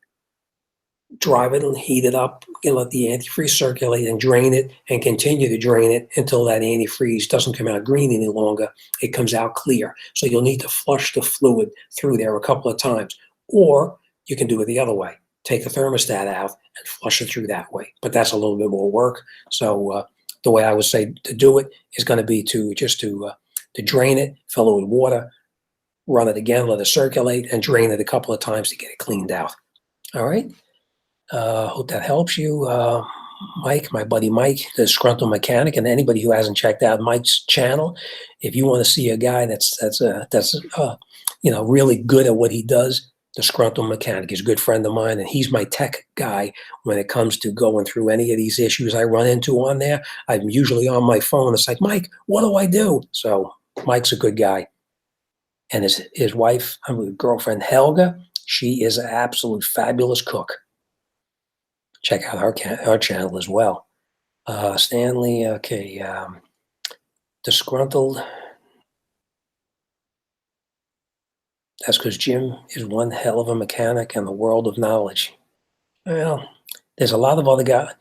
drive it and heat it up, and let the antifreeze circulate and drain it, and continue to drain it until that antifreeze doesn't come out green any longer. It comes out clear. So you'll need to flush the fluid through there a couple of times. Or you can do it the other way. Take the thermostat out and flush it through that way. But that's a little bit more work. So the way I would say to do it is going to be to drain it, fill it with water, run it again, let it circulate, and drain it a couple of times to get it cleaned out. All right. Hope that helps you. Mike, my buddy Mike, the disgruntled mechanic, and anybody who hasn't checked out Mike's channel, if you want to see a guy that's really good at what he does, disgruntled mechanic. He's a good friend of mine, and he's my tech guy when it comes to going through any of these issues I run into on there. I'm usually on my phone. It's like, Mike, what do I do? So Mike's a good guy. And his wife, girlfriend Helga, she is an absolute fabulous cook. Check out our channel as well. Stanley, okay. Disgruntled. That's because Jim is one hell of a mechanic in the world of knowledge. Well, there's a lot of other guys.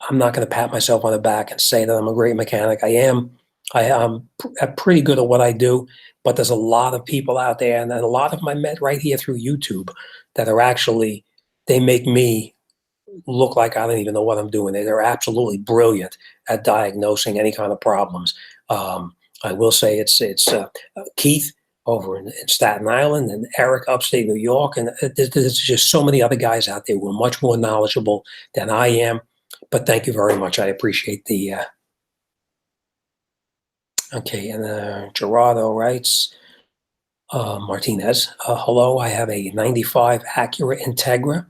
I'm not going to pat myself on the back and say that I'm a great mechanic. I'm pretty good at what I do, but there's a lot of people out there, and a lot of them I met right here through YouTube that are actually, they make me look like I don't even know what I'm doing. They're absolutely brilliant at diagnosing any kind of problems. I will say it's Keith over in Staten Island, and Eric upstate New York, and there's just so many other guys out there who are much more knowledgeable than I am. But thank you very much. I appreciate the. Okay, and Gerardo writes, Martinez, hello. I have a '95 Acura Integra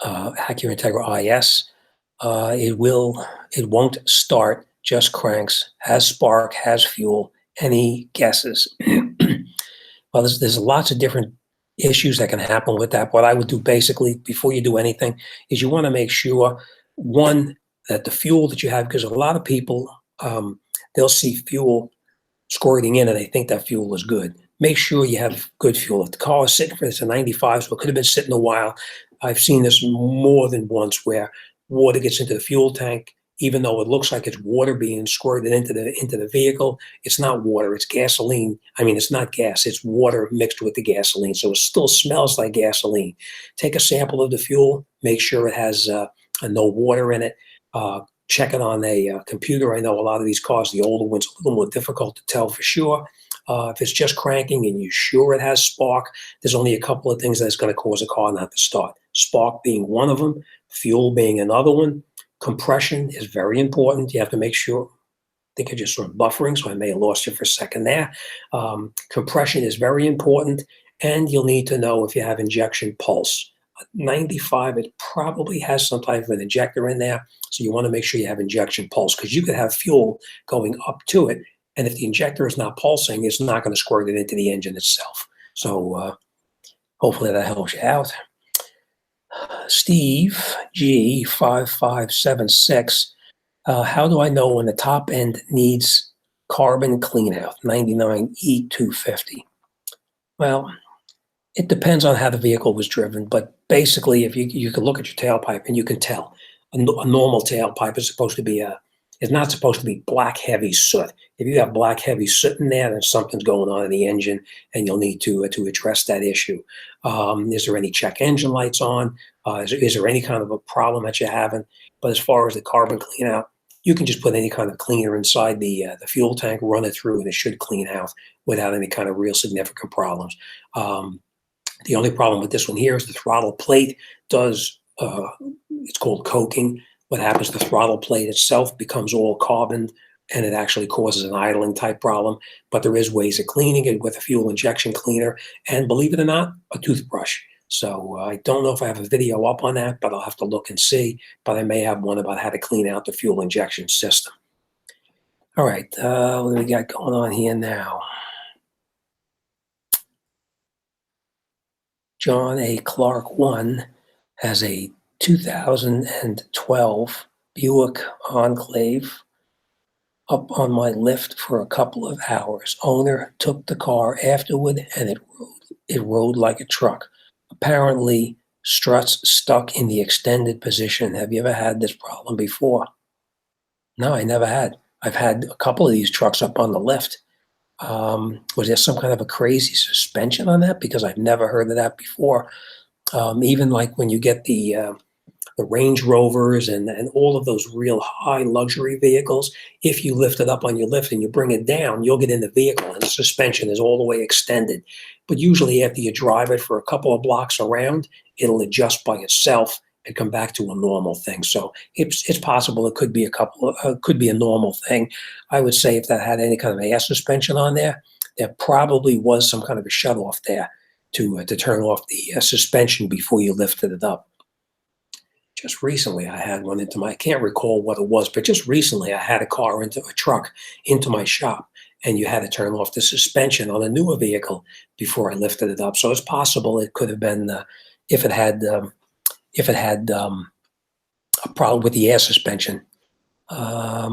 Acura Integra IS, it won't start, just cranks, has spark, has fuel. Any guesses? Well, there's lots of different issues that can happen with that. What I would do basically before you do anything is you want to make sure, one, that the fuel that you have, because a lot of people, they'll see fuel squirting in and they think that fuel is good. Make sure you have good fuel. If the car is sitting for, it's a 95, so it could have been sitting a while. I've seen this more than once where water gets into the fuel tank, even though it looks like it's water being squirted into the vehicle. It's not water, it's gasoline. I mean, it's not gas, it's water mixed with the gasoline. So it still smells like gasoline. Take a sample of the fuel, make sure it has no water in it. Check it on a computer. I know a lot of these cars, the older ones, a little more difficult to tell for sure. If it's just cranking and you're sure it has spark, there's only a couple of things that's going to cause a car not to start. Spark being one of them, fuel being another one. Compression is very important. You have to make sure. I think you're just sort of buffering, so I may have lost you for a second there. Compression is very important, and you'll need to know if you have injection pulse. 95, it probably has some type of an injector in there, so you want to make sure you have injection pulse, because you could have fuel going up to it, and if the injector is not pulsing, it's not going to squirt it into the engine itself. So hopefully that helps you out. Steve G5576, how do I know when the top end needs carbon cleanout? 99E250. Well, it depends on how the vehicle was driven, but basically, if you can look at your tailpipe and you can tell a normal tailpipe is not supposed to be black heavy soot. If you have black heavy soot in there, then something's going on in the engine, and you'll need to address that issue. Is there any check engine lights on? Is there any kind of a problem that you're having? But as far as the carbon clean out, you can just put any kind of cleaner inside the fuel tank, run it through, and it should clean out without any kind of real significant problems. The only problem with this one here is the throttle plate does, it's called coking. What happens, the throttle plate itself becomes all carbon, and it actually causes an idling type problem. But there is ways of cleaning it with a fuel injection cleaner, and believe it or not, a toothbrush. So I don't know if I have a video up on that, but I'll have to look and see. But I may have one about how to clean out the fuel injection system. All right, what do we got going on here now? John A. Clark 1 has a 2012 Buick Enclave up on my lift for a couple of hours. Owner took the car afterward, and it rode like a truck. Apparently, struts stuck in the extended position. Have you ever had this problem before? No, I never had. I've had a couple of these trucks up on the lift. Was there some kind of a crazy suspension on that? Because I've never heard of that before. Even like when you get the Range Rovers and all of those real high luxury vehicles, if you lift it up on your lift and you bring it down, you'll get in the vehicle and the suspension is all the way extended. But usually after you drive it for a couple of blocks around, it'll adjust by itself and come back to a normal thing. So it's possible it could be could be a normal thing. I would say if that had any kind of air suspension on there, there probably was some kind of a shut off there to turn off the suspension before you lifted it up. Just recently, I had one I can't recall what it was, but just recently I had a truck into my shop, and you had to turn off the suspension on a newer vehicle before I lifted it up. So it's possible it could have been if it had a problem with the air suspension. A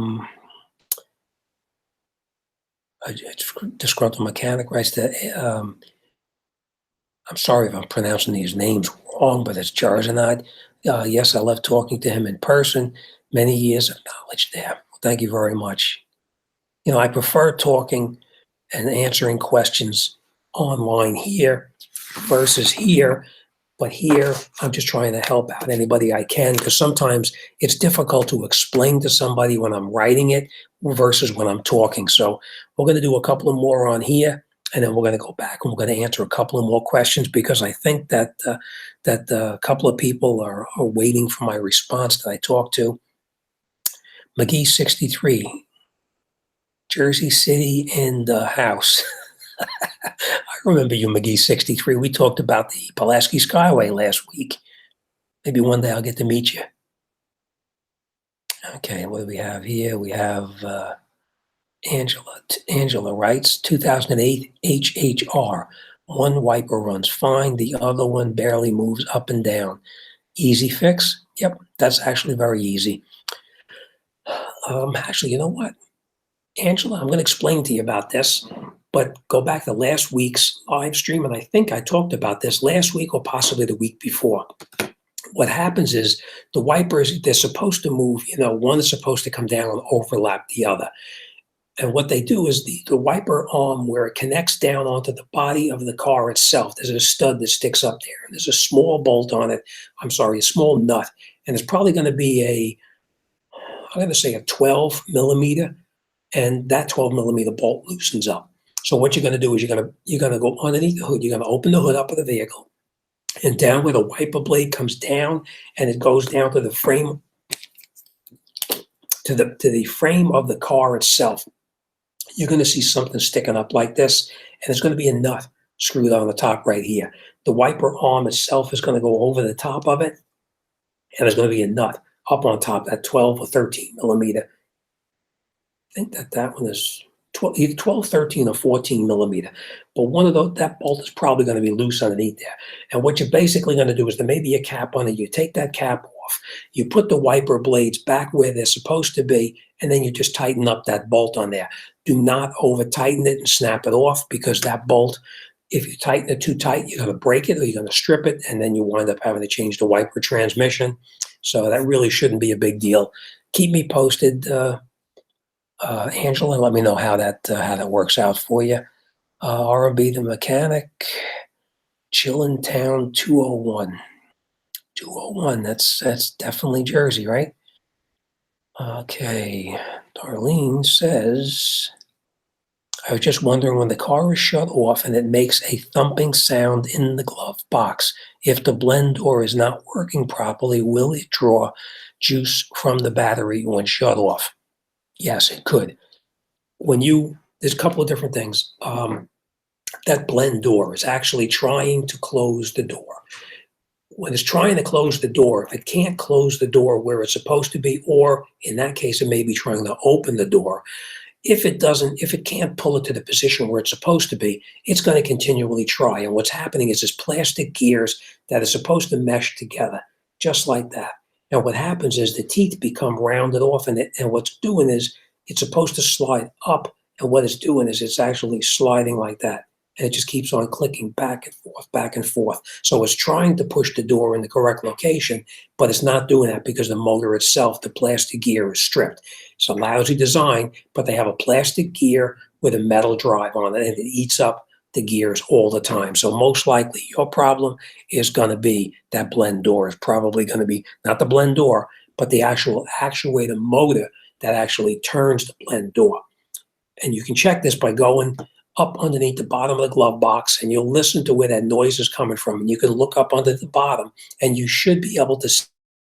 disgruntled mechanic writes that, I'm sorry if I'm pronouncing these names wrong, but it's Jarzanad. Yes, I love talking to him in person. Many years of knowledge there. Well, thank you very much. I prefer talking and answering questions online here versus here. But here, I'm just trying to help out anybody I can, because sometimes it's difficult to explain to somebody when I'm writing it versus when I'm talking. So we're going to do a couple of more on here, and then we're going to go back and we're going to answer a couple of more questions, because I think that a couple of people are waiting for my response that I talked to. McGee 63, Jersey City in the house. I remember you, McGee 63. We talked about the Pulaski Skyway last week. Maybe one day I'll get to meet you. Okay, what do we have here? We have Angela. Angela writes, 2008 HHR. One wiper runs fine. The other one barely moves up and down. Easy fix? Yep, that's actually very easy. Actually, you know what? Angela, I'm going to explain to you about this, but go back to last week's live stream, and I think I talked about this last week or possibly the week before. What happens is the wipers, they're supposed to move, one is supposed to come down and overlap the other. And what they do is the wiper arm, where it connects down onto the body of the car itself, there's a stud that sticks up there. And there's a small bolt on it. I'm sorry, a small nut. And it's probably going to be I'm going to say a 12 millimeter. And that 12 millimeter bolt loosens up. So what you're going to do is you're going to go underneath the hood. You're going to open the hood up of the vehicle. And down where the wiper blade comes down, and it goes down to the frame, to the frame of the car itself, you're going to see something sticking up like this, and there's going to be a nut screwed on the top right here. The wiper arm itself is going to go over the top of it, and there's going to be a nut up on top, that 12 or 13 millimeter. I think that one is either 12, 13, or 14 millimeter. But one of those, that bolt is probably going to be loose underneath there. And what you're basically going to do is there may be a cap on it. You take that cap off, you put the wiper blades back where they're supposed to be, and then you just tighten up that bolt on there. Do not over tighten it and snap it off, because that bolt, if you tighten it too tight, you're going to break it or you're going to strip it, and then you wind up having to change the wiper transmission. So that really shouldn't be a big deal. Keep me posted, Angela, let me know how that works out for you. R&B the mechanic, Chillin' Town 201. 201, that's definitely Jersey, right? Okay, Darlene says, I was just wondering, when the car is shut off and it makes a thumping sound in the glove box, if the blend door is not working properly, will it draw juice from the battery when shut off? Yes, it could. There's a couple of different things. That blend door is actually trying to close the door. When it's trying to close the door, if it can't close the door where it's supposed to be, or in that case, it may be trying to open the door. If it can't pull it to the position where it's supposed to be, it's going to continually try. And what's happening is there's plastic gears that are supposed to mesh together, just like that. Now, what happens is the teeth become rounded off, and what's doing is it's supposed to slide up, and what it's doing is it's actually sliding like that. And it just keeps on clicking back and forth, back and forth. So it's trying to push the door in the correct location, but it's not doing that because the motor itself, the plastic gear, is stripped. It's a lousy design, but they have a plastic gear with a metal drive on it, and it eats up the gears all the time. So most likely your problem is going to be that blend door. Is probably going to be not the blend door, but the actual actuator motor that actually turns the blend door. And you can check this by going up underneath the bottom of the glove box, and you'll listen to where that noise is coming from. And you can look up under the bottom, and you should be able to see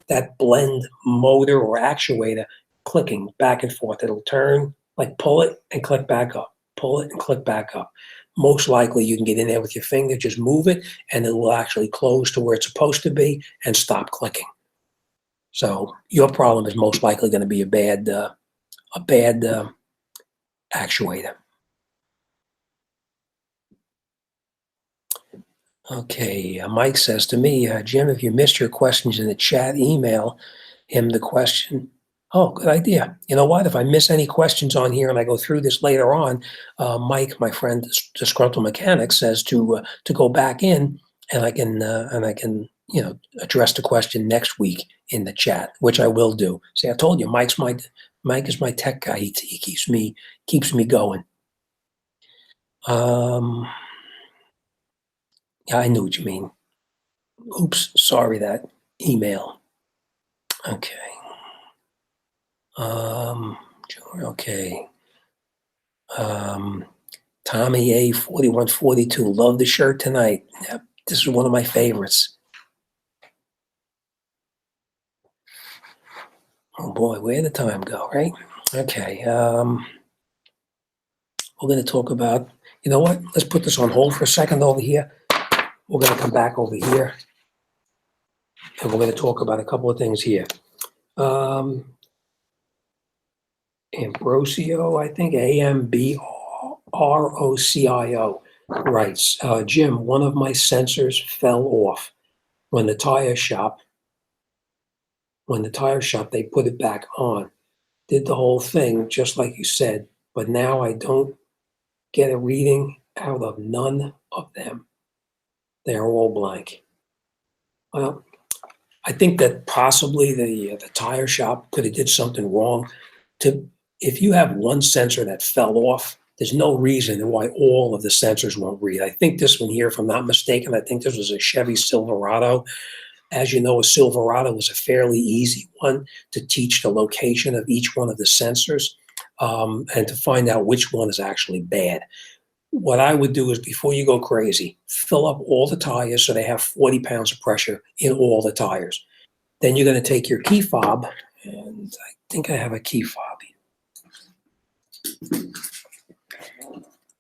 that blend motor or actuator clicking back and forth. It'll turn, like pull it and click back up, pull it and click back up. Most likely you can get in there with your finger, just move it, and it will actually close to where it's supposed to be and stop clicking. So your problem is most likely going to be a bad actuator. Okay, Mike says to me, Jim, if you missed your questions in the chat, email him the question. Oh, good idea. You know what? If I miss any questions on here and I go through this later on, Mike, my friend, Disgruntled Mechanic, says to go back in, and I can address the question next week in the chat, which I will do. See, I told you, Mike is my tech guy. He keeps me going. Yeah, I knew what you mean. Oops, sorry, that email. Okay. Okay. Tommy A 4142, love the shirt tonight. Yep, this is one of my favorites. Oh boy, where'd the time go, right? Okay. We're going to talk about, you know what? Let's put this on hold for a second over here. We're going to come back over here. and we're going to talk about a couple of things here. Ambrosio, I think, Ambroscio, writes, Jim, one of my sensors fell off when the tire shop, they put it back on. Did the whole thing, just like you said, but now I don't get a reading out of none of them. They're all blank. Well, I think that possibly the tire shop could have did something wrong. If you have one sensor that fell off, there's no reason why all of the sensors won't read. I think this one here, if I'm not mistaken, I think this was a Chevy Silverado. As you know, a Silverado was a fairly easy one to teach the location of each one of the sensors and to find out which one is actually bad. What I would do is, before you go crazy, fill up all the tires so they have 40 pounds of pressure in all the tires. Then you're going to take your key fob, and I think I have a key fob.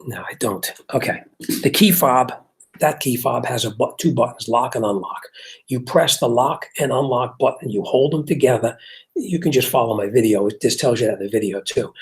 No, I don't. Okay. The key fob, that key fob has two buttons, lock and unlock. You press the lock and unlock button. You hold them together. You can just follow my video. This tells you that in the video too.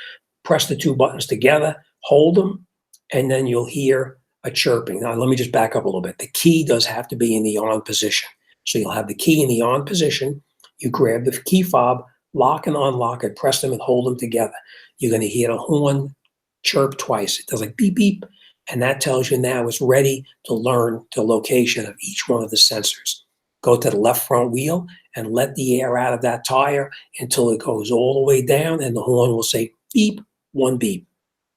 Press the two buttons together, hold them, and then you'll hear a chirping. Now, let me just back up a little bit. The key does have to be in the on position. So you'll have the key in the on position. You grab the key fob, lock and unlock it, press them and hold them together. You're going to hear the horn chirp twice. It does like beep, beep. And that tells you now it's ready to learn the location of each one of the sensors. Go to the left front wheel and let the air out of that tire until it goes all the way down, and the horn will say beep, one beep.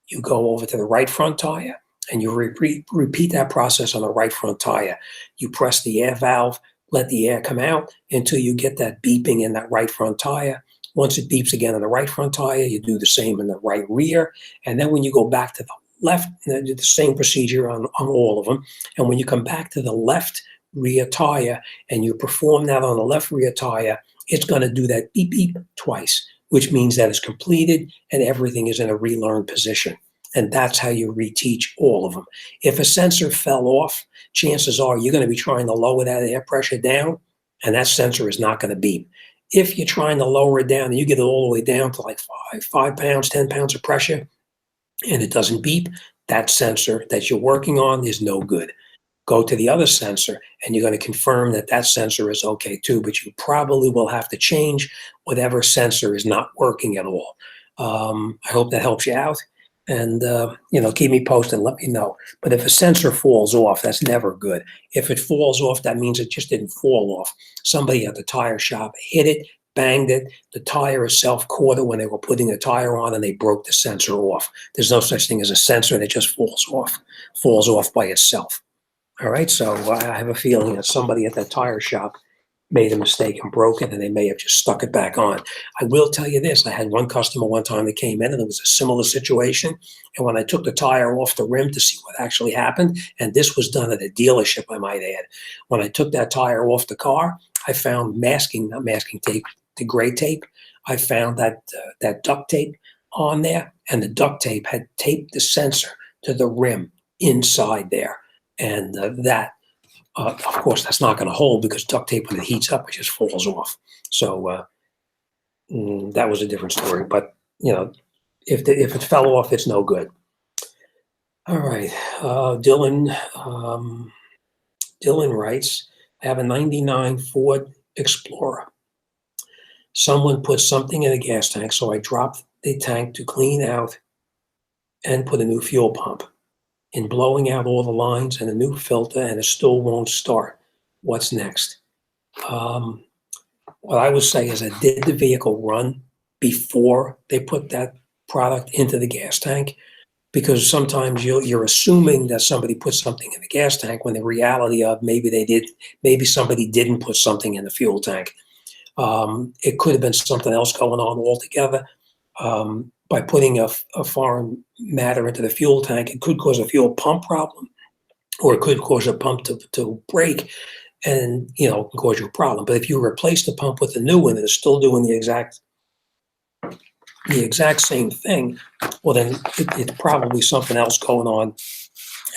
You go over to the right front tire and you repeat that process on the right front tire. You press the air valve, let the air come out until you get that beeping in that right front tire. Once it beeps again on the right front tire, you do the same in the right rear. And then when you go back to the left, do the same procedure on all of them. And when you come back to the left rear tire and you perform that on the left rear tire, it's going to do that beep, beep twice, which means that it's completed and everything is in a relearn position. And that's how you reteach all of them. If a sensor fell off, chances are you're going to be trying to lower that air pressure down, and that sensor is not going to beep. If you're trying to lower it down and you get it all the way down to like 5 pounds, 10 pounds of pressure, and it doesn't beep, that sensor that you're working on is no good. Go to the other sensor and you're going to confirm that that sensor is okay too, but you probably will have to change whatever sensor is not working at all. I hope that helps you out, and keep me posted, let me know. But if a sensor falls off, that's never good. If it falls off, that means it just didn't fall off. Somebody at the tire shop hit it, banged it, the tire itself caught it when they were putting the tire on, and they broke the sensor off. There's no such thing as a sensor that just falls off by itself. All right, so I have a feeling that somebody at that tire shop made a mistake and broke it, and they may have just stuck it back on. I will tell you this. I had one customer one time that came in, and it was a similar situation. And when I took the tire off the rim to see what actually happened, and this was done at a dealership, I might add, when I took that tire off the car, I found not masking tape, the gray tape. I found that duct tape on there, and the duct tape had taped the sensor to the rim inside there. And of course, that's not going to hold, because duct tape, when it heats up, it just falls off. So that was a different story. But, if it fell off, it's no good. All right. Dylan writes, I have a 99 Ford Explorer. Someone put something in a gas tank, so I dropped the tank to clean out and put a new fuel pump. In blowing out all the lines and a new filter, and it still won't start. What's next? What I would say is, did the vehicle run before they put that product into the gas tank? Because sometimes you're assuming that somebody put something in the gas tank, when the reality of maybe somebody didn't put something in the fuel tank. It could have been something else going on altogether. By putting a foreign matter into the fuel tank, it could cause a fuel pump problem, or it could cause a pump to break, and can cause you a problem. But if you replace the pump with a new one and it's still doing the exact same thing, well, then it's probably something else going on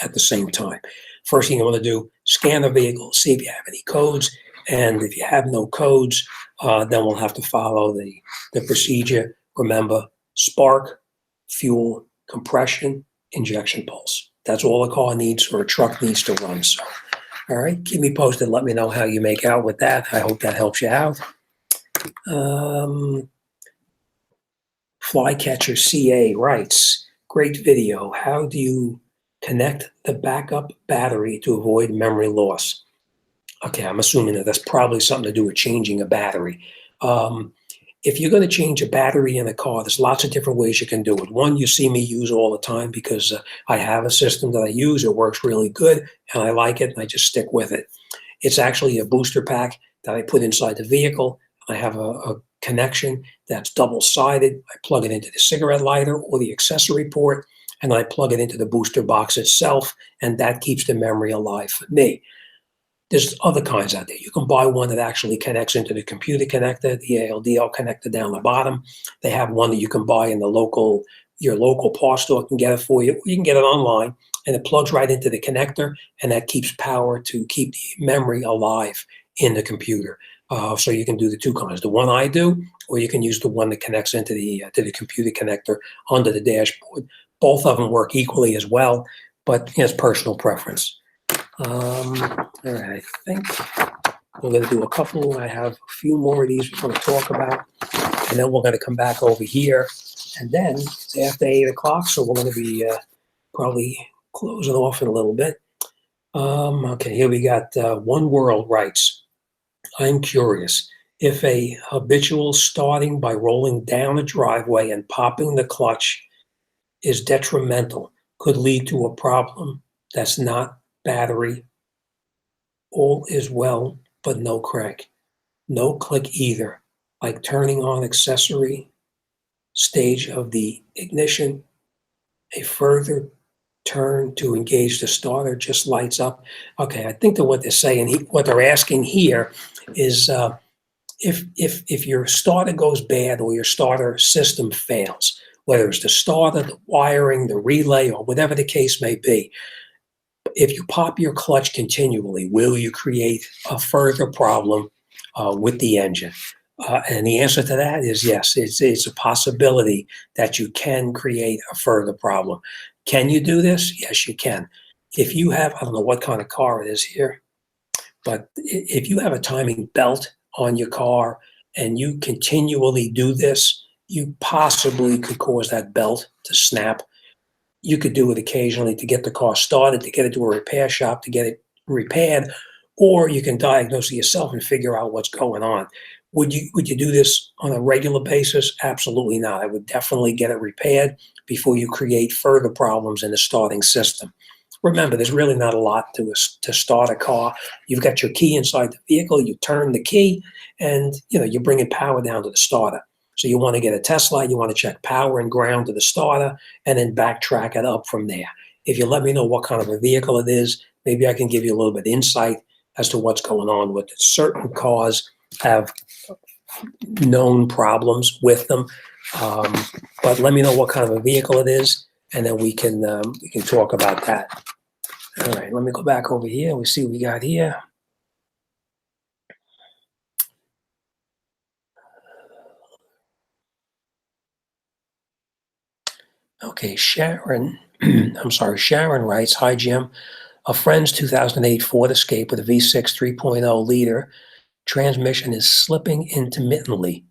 at the same time. First thing you want to do, scan the vehicle, see if you have any codes, And if you have no codes, then we'll have to follow the procedure. Remember, spark, fuel, compression, injection pulse. That's all a car needs or a truck needs to run. So, all right, keep me posted. Let me know how you make out with that. I hope that helps you out. Flycatcher CA writes, great video. How do you connect the backup battery to avoid memory loss? Okay, I'm assuming that that's probably something to do with changing a battery. If you're going to change a battery in a car, there's lots of different ways you can do it. One, you see me use all the time because I have a system that I use. It works really good, and I like it, and I just stick with it. It's actually a booster pack that I put inside the vehicle. I have a connection that's double-sided. I plug it into the cigarette lighter or the accessory port, and I plug it into the booster box itself, and that keeps the memory alive for me. There's other kinds out there. You can buy one that actually connects into the computer connector, the ALDL connector down the bottom. They have one that you can buy in your local parts store can get it for you. Or you can get it online, and it plugs right into the connector, and that keeps power to keep the memory alive in the computer. So you can do the two kinds, the one I do, or you can use the one that connects into to the computer connector under the dashboard. Both of them work equally as well, but it's personal preference. All right, I think we're going to do a couple. I have a few more of these we're going to talk about, and then we're going to come back over here, and then it's after 8 o'clock, so we're going to be probably closing off in a little bit. Okay, here we got One World writes, I'm curious if a habitual starting by rolling down a driveway and popping the clutch is detrimental, could lead to a problem that's not battery. All is well, but no crank. No click either, like turning on accessory stage of the ignition. A further turn to engage the starter just lights up. Okay, I think that what they're saying, what they're asking here is if your starter goes bad or your starter system fails, whether it's the starter, the wiring, the relay, or whatever the case may be, if you pop your clutch continually, will you create a further problem with the engine? And the answer to that is yes. It's a possibility that you can create a further problem. Can you do this? Yes, you can. If you have, I don't know what kind of car it is here, but if you have a timing belt on your car and you continually do this, you possibly could cause that belt to snap. You could do it occasionally to get the car started, to get it to a repair shop, to get it repaired, or you can diagnose it yourself and figure out what's going on. Would you do this on a regular basis? Absolutely not. I would definitely get it repaired before you create further problems in the starting system. Remember, there's really not a lot to start a car. You've got your key inside the vehicle, you turn the key, and you're bringing power down to the starter. So you want to get a test light, you want to check power and ground to the starter, and then backtrack it up from there. If you let me know what kind of a vehicle it is, maybe I can give you a little bit of insight as to what's going on with it. Certain cars have known problems with them, but let me know what kind of a vehicle it is, and then we can talk about that. All right, let me go back over here. We see what we got here. Okay, Sharon, Sharon writes, hi, Jim. A friend's 2008 Ford Escape with a V6 3.0 liter transmission is slipping intermittently.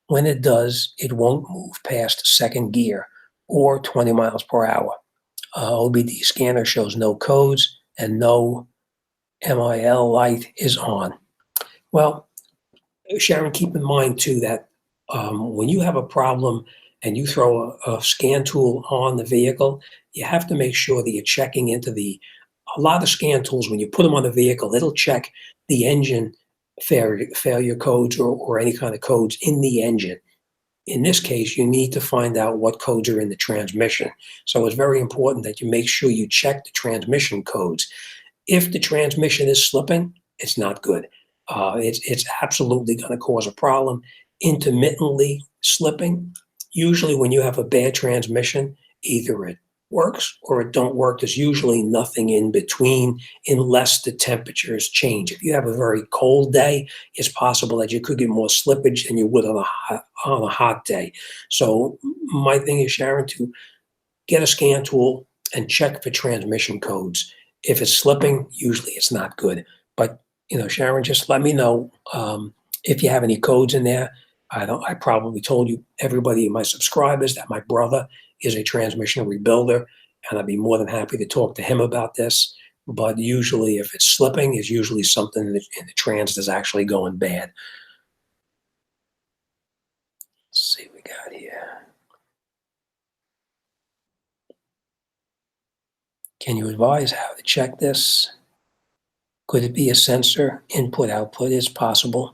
When it does, it won't move past second gear or 20 miles per hour. OBD scanner shows no codes and no MIL light is on. Well, Sharon, keep in mind too that when you have a problem and you throw a scan tool on the vehicle, you have to make sure that you're checking into a lot of scan tools, when you put them on the vehicle, it'll check the engine failure codes or any kind of codes in the engine. In this case, you need to find out what codes are in the transmission. So it's very important that you make sure you check the transmission codes. If the transmission is slipping, it's not good. It's absolutely going to cause a problem. Intermittently slipping, usually when you have a bad transmission, either it works or it don't work. There's usually nothing in between unless the temperatures change. If you have a very cold day, it's possible that you could get more slippage than you would on a hot day. So my thing is, Sharon, to get a scan tool and check for transmission codes. If it's slipping, usually it's not good. But Sharon, just let me know if you have any codes in there. I probably told you, everybody, my subscribers, that my brother is a transmission rebuilder, and I'd be more than happy to talk to him about this. But usually, if it's slipping, it's usually something in the trans that's actually going bad. Let's see what we got here. Can you advise how to check this? Could it be a sensor input-output? It's possible.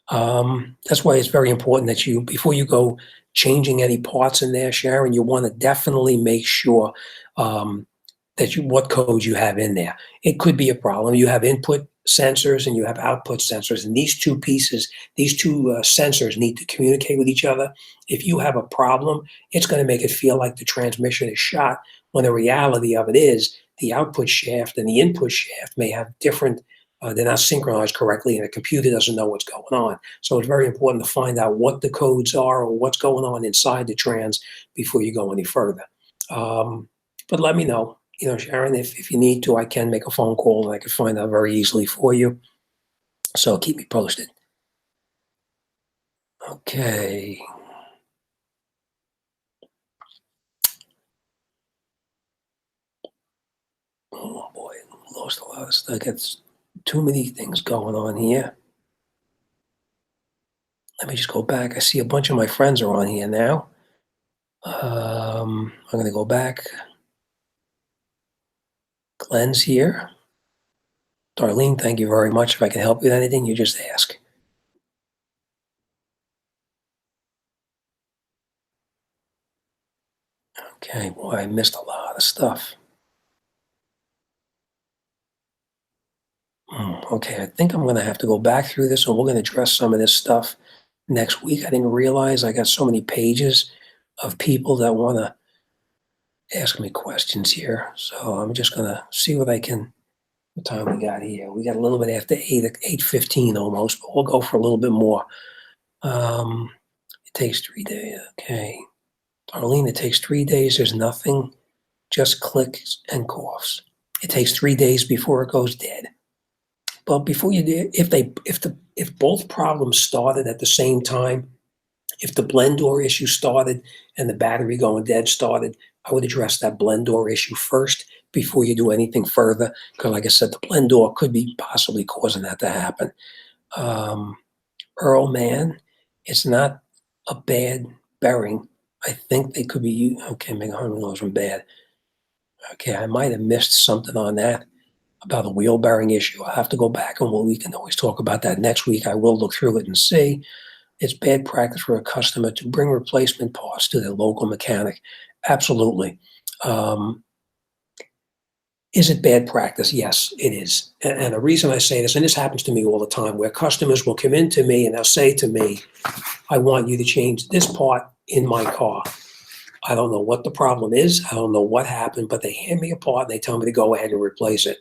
That's why it's very important that you, before you go changing any parts in there, Sharon, you want to definitely make sure what codes you have in there. It could be a problem. You have input sensors and you have output sensors, and these two sensors need to communicate with each other. If you have a problem, it's going to make it feel like the transmission is shot, when the reality of it is the output shaft and the input shaft may have different, they're not synchronized correctly, and the computer doesn't know what's going on. So it's very important to find out what the codes are or what's going on inside the trans before you go any further. But let me know, Sharon, if you need to, I can make a phone call and I can find out very easily for you. So keep me posted. Okay. Oh boy, lost a lot of stuff. I got too many things going on here. Let me just go back. I see a bunch of my friends are on here now. I'm going to go back. Glenn's here. Darlene, thank you very much. If I can help you with anything, you just ask. Okay, boy, I missed a lot of stuff. Okay, I think I'm going to have to go back through this, and we're going to address some of this stuff next week. I didn't realize I got so many pages of people that want to ask me questions here. So I'm just going to see what time we got here. We got a little bit after 8:15 almost, but we'll go for a little bit more. It takes 3 days. Okay. Darlene, it takes 3 days. There's nothing, just clicks and coughs. It takes 3 days before it goes dead. But before you do, if both problems started at the same time, if the blend door issue started and the battery going dead started, I would address that blend door issue first before you do anything further. Because like I said, the blend door could be possibly causing that to happen. Earl Man, it's not a bad bearing. I think they could be, okay, make $100 from bad. Okay, I might have missed something on that about a wheel bearing issue. I'll have to go back, and we can always talk about that next week. I will look through it and see. It's bad practice for a customer to bring replacement parts to their local mechanic. Absolutely. Is it bad practice? Yes, it is. And the reason I say this, and this happens to me all the time, where customers will come in to me and they'll say to me, I want you to change this part in my car. I don't know what the problem is. I don't know what happened, but they hand me a part and they tell me to go ahead and replace it.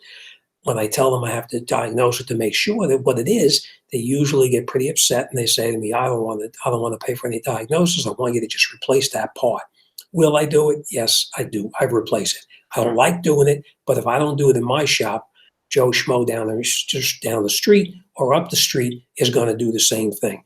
When I tell them I have to diagnose it to make sure that what it is, they usually get pretty upset and they say to me, I don't want to pay for any diagnosis. I want you to just replace that part. Will I do it? Yes, I do. I replace it. I don't like doing it, but if I don't do it in my shop, Joe Schmo down the street or up the street is going to do the same thing.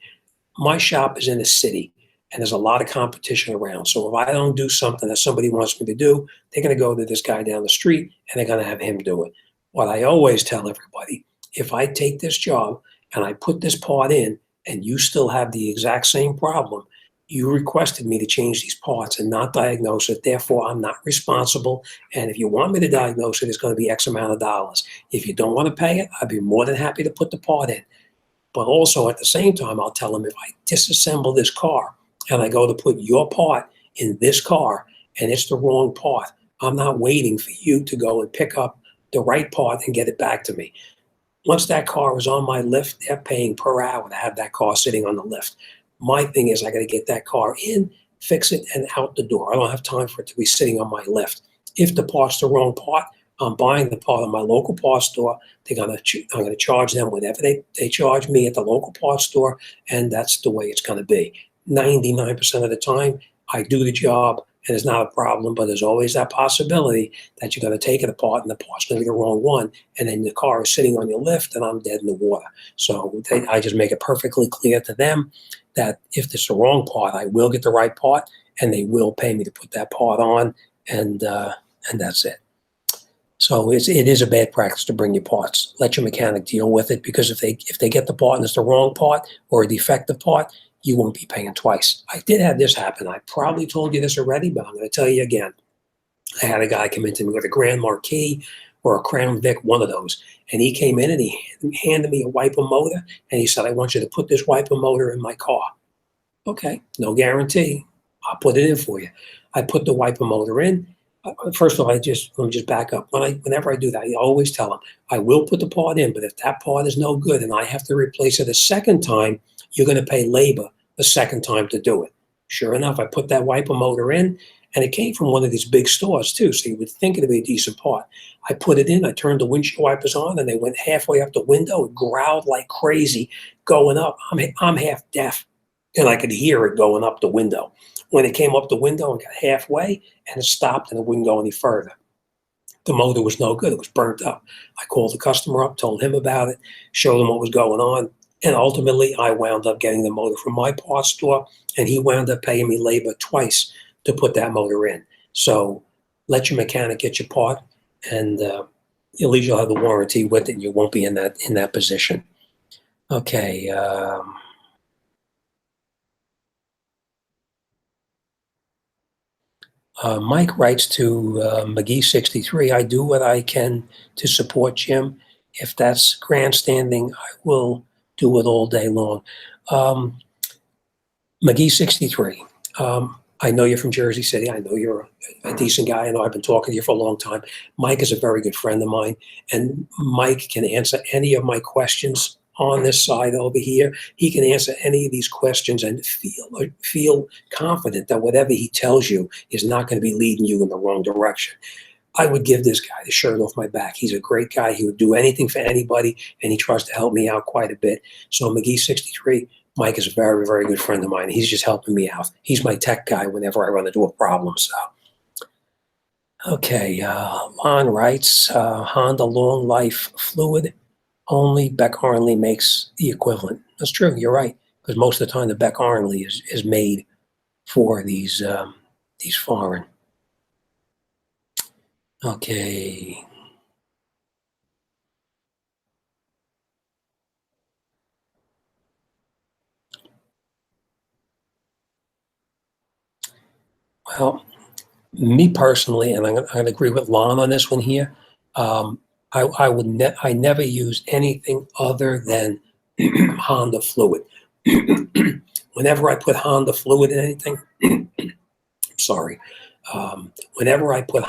My shop is in a city, and there's a lot of competition around. So if I don't do something that somebody wants me to do, they're going to go to this guy down the street, and they're going to have him do it. What I always tell everybody, if I take this job and I put this part in and you still have the exact same problem, you requested me to change these parts and not diagnose it. Therefore, I'm not responsible. And if you want me to diagnose it, it's going to be X amount of dollars. If you don't want to pay it, I'd be more than happy to put the part in. But also at the same time, I'll tell them if I disassemble this car and I go to put your part in this car and it's the wrong part, I'm not waiting for you to go and pick up the right part and get it back to me. Once that car is on my lift, they're paying per hour to have that car sitting on the lift. My thing is I got to get that car in, fix it, and out the door. I don't have time for it to be sitting on my lift. If the part's the wrong part, I'm buying the part at my local parts store. I'm going to charge them whatever they charge me at the local parts store, and that's the way it's going to be. 99% of the time, I do the job, and it's not a problem, but there's always that possibility that you're going to take it apart, and the part's going to be the wrong one, and then the car is sitting on your lift, and I'm dead in the water. So I just make it perfectly clear to them that if it's the wrong part, I will get the right part, and they will pay me to put that part on, and that's it. So it is a bad practice to bring your parts. Let your mechanic deal with it, because if they get the part and it's the wrong part or a defective part, you won't be paying twice. I did have this happen. I probably told you this already, but I'm going to tell you again. I had a guy come into me with a Grand Marquis or a Crown Vic, one of those, and he came in and he handed me a wiper motor, and he said, "I want you to put this wiper motor in my car." Okay, no guarantee. I'll put it in for you. I put the wiper motor in. First of all, let me just back up. Whenever I do that, I always tell them, I will put the part in, but if that part is no good and I have to replace it a second time, you're going to pay labor the second time to do it. Sure enough, I put that wiper motor in, and it came from one of these big stores too, so you would think it'd be a decent part. I put it in, I turned the windshield wipers on, and they went halfway up the window. It growled like crazy going up. I'm half deaf, and I could hear it going up the window. When it came up the window and got halfway, and it stopped and it wouldn't go any further. The motor was no good. It was burnt up. I called the customer up, told him about it, showed him what was going on, and ultimately I wound up getting the motor from my parts store, and he wound up paying me labor twice to put that motor in. So let your mechanic get your part, and at least you'll have the warranty with it, and you won't be in that position. Okay. Mike writes to McGee63, I do what I can to support Jim. If that's grandstanding, I will do it all day long. McGee63, I know you're from Jersey City. I know you're a decent guy. I know I've been talking to you for a long time. Mike is a very good friend of mine, and Mike can answer any of my questions on this side over here. He can answer any of these questions and feel confident that whatever he tells you is not going to be leading you in the wrong direction. I would give this guy the shirt off my back. He's a great guy. He would do anything for anybody, and he tries to help me out quite a bit. So McGee63, Mike is a very, very good friend of mine. He's just helping me out. He's my tech guy whenever I run into a problem. So, okay, Lon writes, Honda long life fluid. Only Beck Harnley makes the equivalent. That's true. You're right, because most of the time the Beck Harnley is made for these foreign. Okay. Well, me personally, and I'm going to agree with Lon on this one here. I never use anything other than Honda fluid. Whenever I put Honda fluid in anything, sorry. Whenever I get a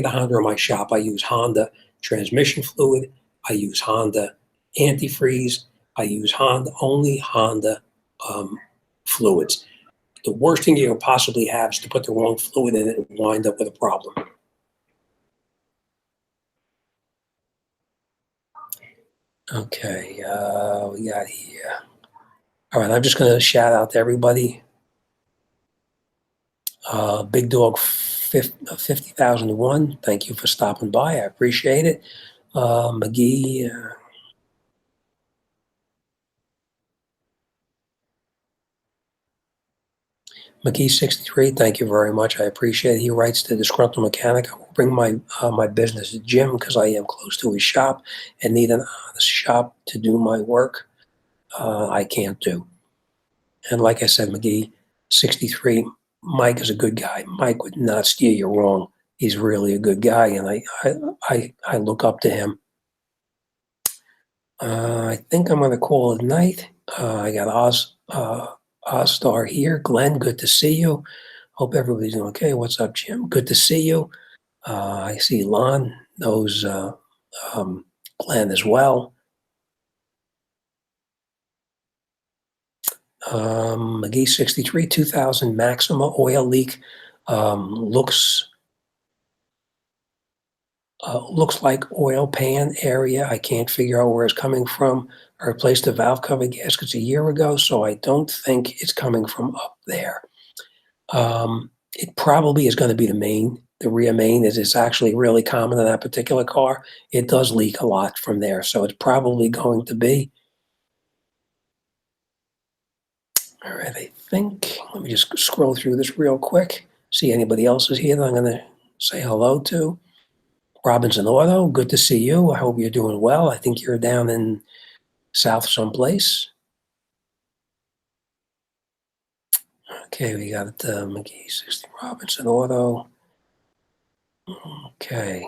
Honda in my shop, I use Honda transmission fluid. I use Honda antifreeze. I use only Honda fluids. The worst thing you can possibly have is to put the wrong fluid in it and wind up with a problem. Okay, we got here. All right, I'm just going to shout out to everybody. Big Dog 50,001, thank you for stopping by. I appreciate it. McGee. McGee63, thank you very much. I appreciate it. He writes to disgruntled mechanic, I will bring my business to Jim because I am close to his shop and need an honest shop to do my work I can't do. And like I said, McGee63, Mike is a good guy. Mike would not steer you wrong. He's really a good guy, and I look up to him. I think I'm going to call it night. I got Ozstar here. Glenn, good to see you. Hope everybody's doing okay. What's up, Jim? Good to see you. I see Lon knows Glenn as well. McGee 63, 2000 Maxima oil leak. Looks like oil pan area. I can't figure out where it's coming from. I replaced the valve cover gaskets a year ago, so I don't think it's coming from up there. It probably is going to be the main. The rear main is actually really common in that particular car. It does leak a lot from there, so it's probably going to be. All right, I think, let me just scroll through this real quick, see anybody else is here that I'm going to say hello to. Robinson Auto, good to see you. I hope you're doing well. I think you're down in South someplace. Okay, we got McGee 60 Robinson Auto. Okay.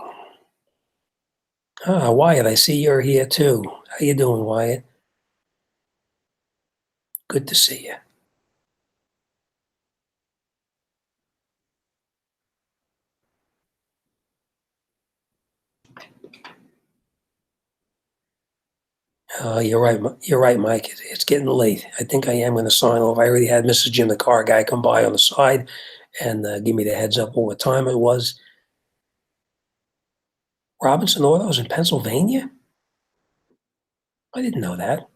Wyatt, I see you're here too. How you doing, Wyatt? Good to see you. You're right. You're right, Mike. It's getting late. I think I am going to sign off. I already had Mrs. Jimthecarguy come by on the side and give me the heads up on what time it was. Robinson Autos in Pennsylvania? I didn't know that.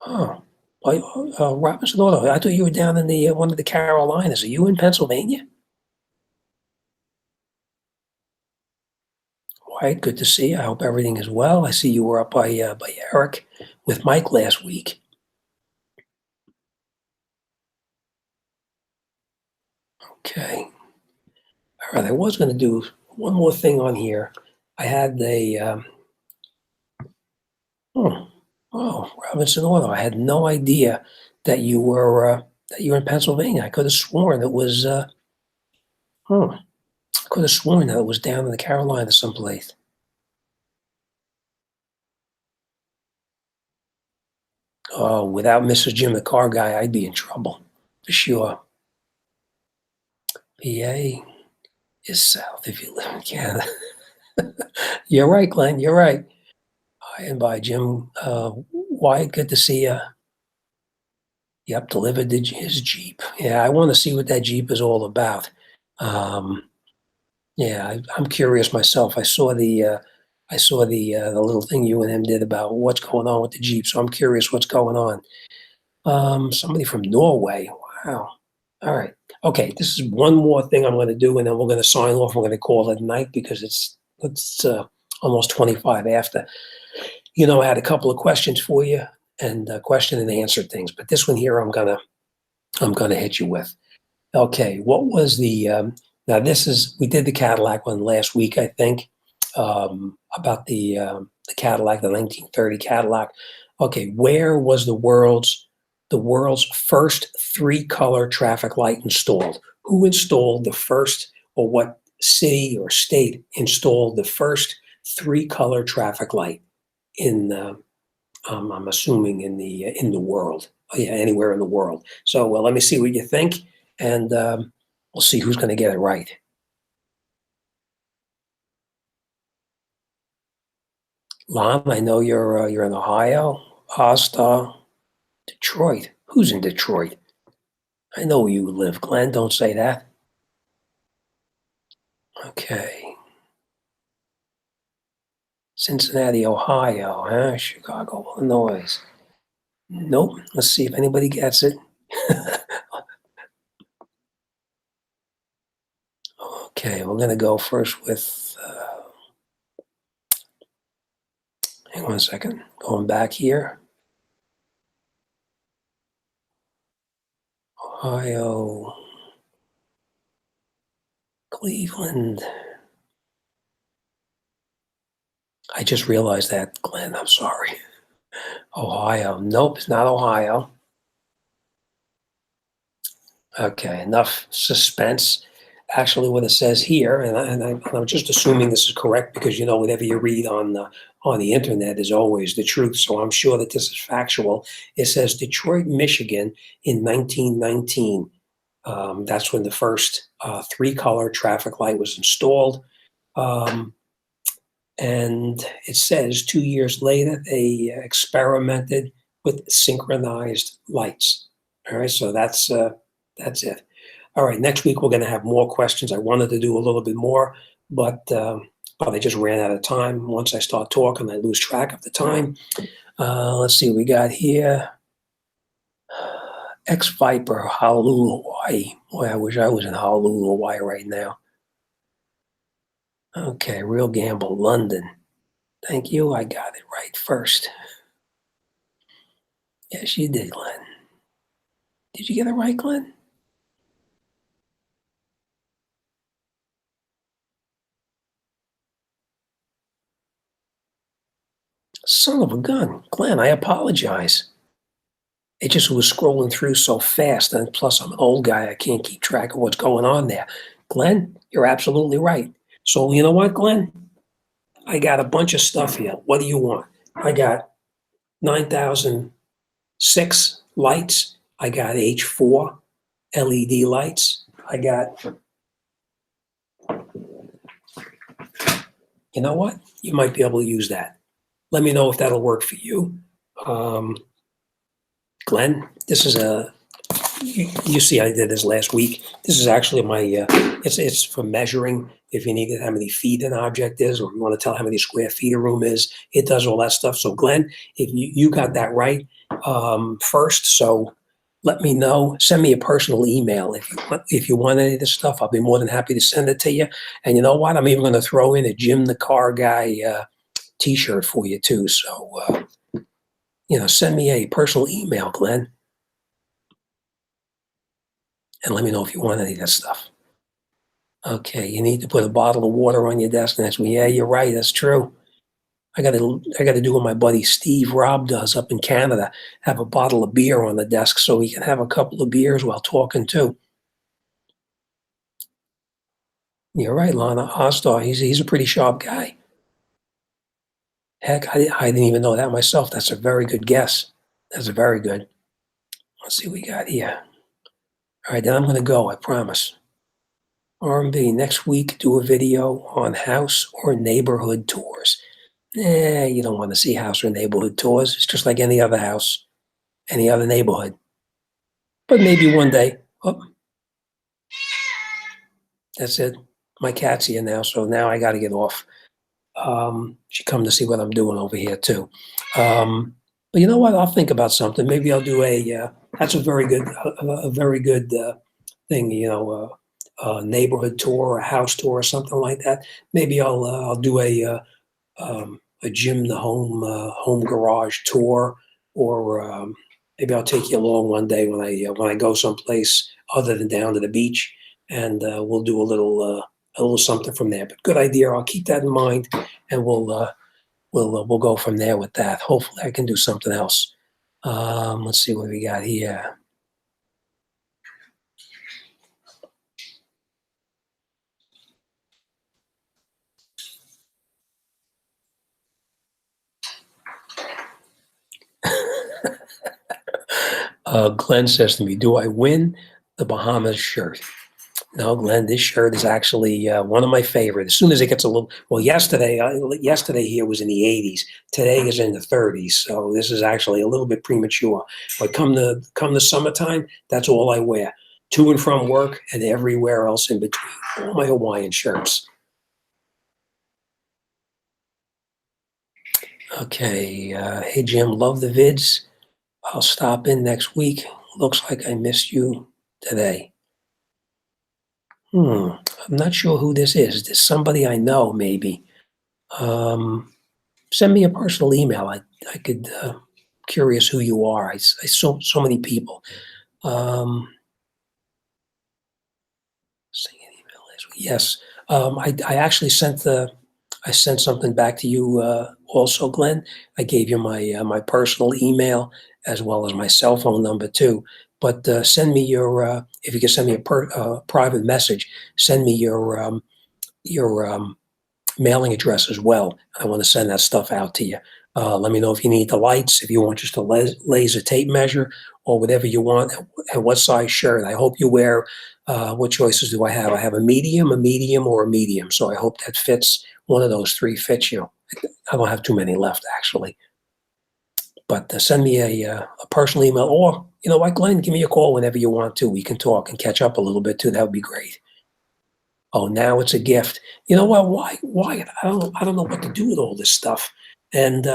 Oh, Robinson Auto. I thought you were down in the one of the Carolinas. Are you in Pennsylvania? Right, good to see you. I hope everything is well. I see you were up by Eric with Mike last week. Okay. All right, I was going to do one more thing on here. I had Robinson Auto. I had no idea that you were in Pennsylvania. I could have sworn it was. I could have sworn that it was down in the Carolinas someplace. Oh, without Mrs. Jimthecarguy, I'd be in trouble for sure. PA is south if you live in Canada. You're right, Glenn. You're right. Hi and bye, Jim. Wyatt, good to see you. Yep, delivered his Jeep. Yeah, I want to see what that Jeep is all about. Yeah, I'm curious myself. I saw the little thing you and him did about what's going on with the Jeep, so I'm curious what's going on. Somebody from Norway. Wow. All right. Okay, this is one more thing I'm going to do, and then we're going to sign off. We're going to call it a night because it's almost 25 after. You know, I had a couple of questions for you and question and answer things, but this one here I'm gonna hit you with. Okay, what was the now this is we did the Cadillac one last week, I think, about the Cadillac, the 1930 Cadillac. Okay, where was the world's first three-color traffic light installed? Who installed the first, or what city or state installed the first three-color traffic light in I'm assuming in the world. Oh, yeah, anywhere in the world. So let me see what you think, and we'll see who's going to get it right. Lon, I know you're in Ohio. Asta, Detroit. Who's in Detroit? I know where you live, Glenn. Don't say that. Okay. Cincinnati, Ohio, huh? Chicago, Illinois. Nope. Let's see if anybody gets it. Okay, we're going to go first with, hang on a second, going back here. Ohio, Cleveland. I just realized that, Glenn, I'm sorry. Ohio, nope, it's not Ohio. Okay, enough suspense. Actually, what it says here, and I'm just assuming this is correct because you know whatever you read on the internet is always the truth. So I'm sure that this is factual. It says Detroit, Michigan, in 1919. That's when the first three-color traffic light was installed. And it says 2 years later they experimented with synchronized lights. All right, so that's it. All right, next week we're going to have more questions. I wanted to do a little bit more, but I just ran out of time. Once I start talking, I lose track of the time. Let's see what we got here. Ex-Viper, Honolulu, Hawaii. Boy, I wish I was in Honolulu, Hawaii right now. Okay, Real Gamble, London. Thank you. I got it right first. Yes, you did, Glenn. Did you get it right, Glenn? Son of a gun. Glenn, I apologize. It just was scrolling through so fast, and plus I'm an old guy. I can't keep track of what's going on there. Glenn, you're absolutely right. So you know what, Glenn? I got a bunch of stuff here. What do you want? I got 9006 lights. I got H4 LED lights. I got, you know what? You might be able to use that. Let me know if that'll work for you. Glenn, this is you see I did this last week. This is actually my, it's for measuring if you need how many feet an object is, or you want to tell how many square feet a room is. It does all that stuff. So Glenn, if you got that right first, so let me know. Send me a personal email if you want any of this stuff. I'll be more than happy to send it to you. And you know what? I'm even going to throw in a Jimthecarguy T-shirt for you too. So send me a personal email, Glenn, and let me know if you want any of that stuff. Okay, you need to put a bottle of water on your desk next week. Yeah, you're right. That's true. I got to do what my buddy Steve Robb does up in Canada. Have a bottle of beer on the desk so he can have a couple of beers while talking too. You're right, Lana Ostar. He's a pretty sharp guy. Heck, I didn't even know that myself. That's a very good guess. That's a very good. Let's see what we got here. All right, then I'm going to go. I promise. R&B, next week, do a video on house or neighborhood tours. You don't want to see house or neighborhood tours. It's just like any other house, any other neighborhood. But maybe one day. Oh, that's it. My cat's here now, so now I got to get off. She come to see what I'm doing over here too. But you know what? I'll think about something. Maybe I'll do that's a very good thing. A neighborhood tour, or a house tour, or something like that. Maybe I'll do a gym, the home garage tour, or maybe I'll take you along one day when I go someplace other than down to the beach, and we'll do a little something from there. But good idea. I'll keep that in mind, and we'll go from there with that. Hopefully, I can do something else. Let's see what we got here. Glenn says to me, "Do I win the Bahamas shirt?" No, Glenn, this shirt is actually one of my favorites. As soon as it gets a little, well, yesterday here was in the 80s. Today is in the 30s, so this is actually a little bit premature. But come the summertime, that's all I wear, to and from work and everywhere else in between. All my Hawaiian shirts. Okay, hey Jim, love the vids. I'll stop in next week. Looks like I missed you today. I'm not sure who this is. Is this somebody I know, maybe? Send me a personal email. I could, curious who you are. I so many people. Send an email last week. Yes. I actually sent something back to you also, Glenn. I gave you my personal email as well as my cell phone number too. But send me your if you can send me a private message. Send me your mailing address as well. I want to send that stuff out to you. Let me know if you need the lights, if you want just a laser tape measure, or whatever you want, and what size shirt. I hope you wear. What choices do I have? I have a medium, or a medium. So I hope that fits. One of those three fits you. I don't have too many left, actually. But send me a personal email, or you know what, Glenn, give me a call whenever you want to. We can talk and catch up a little bit too. That would be great. Oh, now it's a gift. You know what? Why? I don't know what to do with all this stuff. And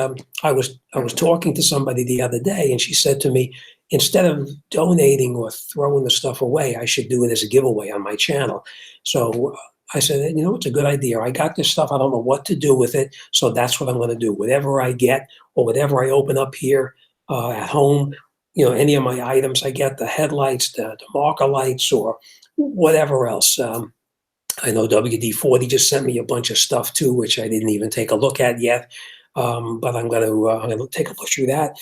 I was talking to somebody the other day, and she said to me, instead of donating or throwing the stuff away, I should do it as a giveaway on my channel. So I said, you know, it's a good idea. I got this stuff. I don't know what to do with it, so that's what I'm going to do. Whatever I get or whatever I open up here at home, you know, any of my items I get, the headlights, the marker lights, or whatever else. I know WD-40 just sent me a bunch of stuff too, which I didn't even take a look at yet. But I'm gonna take a look through that.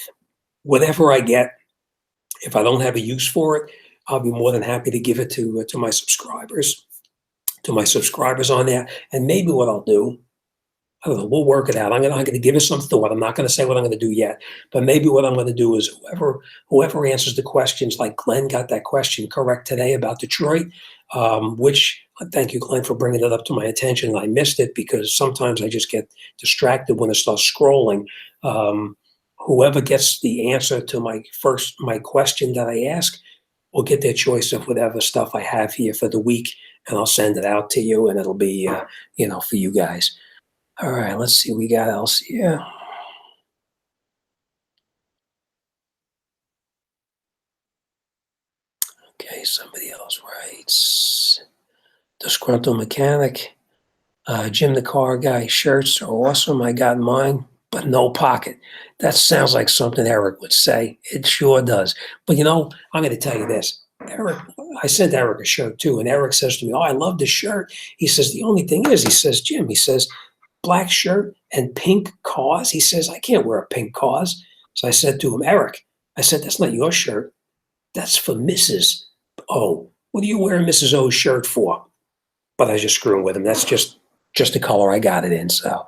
Whatever I get, if I don't have a use for it, I'll be more than happy to give it to my subscribers, on there. And maybe what I'll do, I don't know, we'll work it out. I'm gonna give it some thought. I'm not gonna say what I'm gonna do yet, but maybe what I'm gonna do is whoever answers the questions, like Glenn got that question correct today about Detroit, which thank you, Glenn, for bringing it up to my attention. I missed it because sometimes I just get distracted when I start scrolling. Whoever gets the answer to my question that I ask will get their choice of whatever stuff I have here for the week, and I'll send it out to you, and it'll be for you guys. All right, let's see what we got else here. Okay, somebody else writes, disgruntled mechanic. Jimthecarguy shirts are awesome. I got mine, but no pocket. That sounds like something Eric would say. It sure does. But you know, I'm going to tell you this. Eric, I sent Eric a shirt too, and Eric says to me, "Oh, I love this shirt." He says, "The only thing is," he says, "Jim," he says, "black shirt and pink cause." He says, "I can't wear a pink cause." So I said to him, "Eric," I said, "that's not your shirt. That's for Mrs. O. What are you wearing Mrs. O's shirt for?" But I was just screwing with him. That's just the color I got it in. So,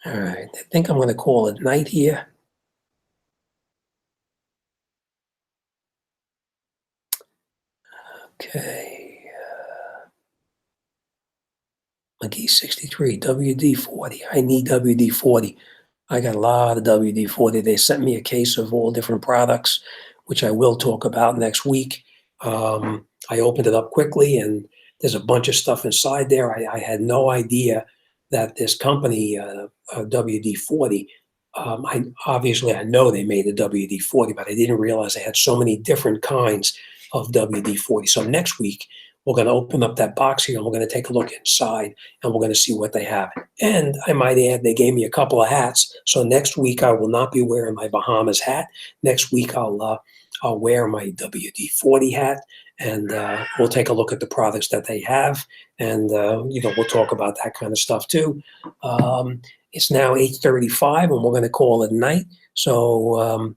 all right. I think I'm going to call it night here. Okay. McGee 63, WD-40. I need WD-40. I got a lot of WD-40. They sent me a case of all different products, which I will talk about next week. I opened it up quickly, and there's a bunch of stuff inside there. I had no idea that this company, WD-40, I know they made a WD-40, but I didn't realize they had so many different kinds of WD-40. So next week, we're going to open up that box here, and we're going to take a look inside, and we're going to see what they have. And I might add, they gave me a couple of hats. So next week, I will not be wearing my Bahamas hat. Next week, I'll wear my WD-40 hat, and we'll take a look at the products that they have, and we'll talk about that kind of stuff too. It's now 8:35, and we're going to call it night. So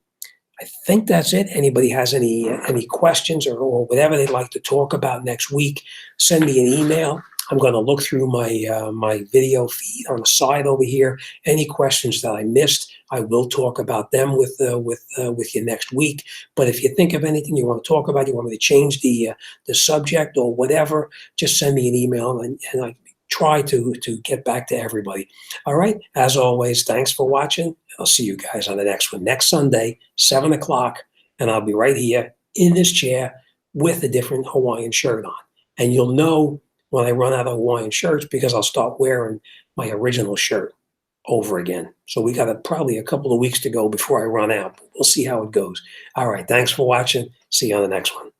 I think that's it. Anybody has any questions or whatever they'd like to talk about next week, send me an email. I'm going to look through my video feed on the side over here. Any questions that I missed, I will talk about them with you next week. But if you think of anything you want to talk about, you want me to change the subject or whatever, just send me an email, and I try to get back to everybody. All right. As always, thanks for watching. I'll see you guys on the next one, next Sunday, 7 o'clock, and I'll be right here in this chair with a different Hawaiian shirt on. And you'll know when I run out of Hawaiian shirts because I'll start wearing my original shirt over again. So we got probably a couple of weeks to go before I run out. We'll see how it goes. All right. Thanks for watching. See you on the next one.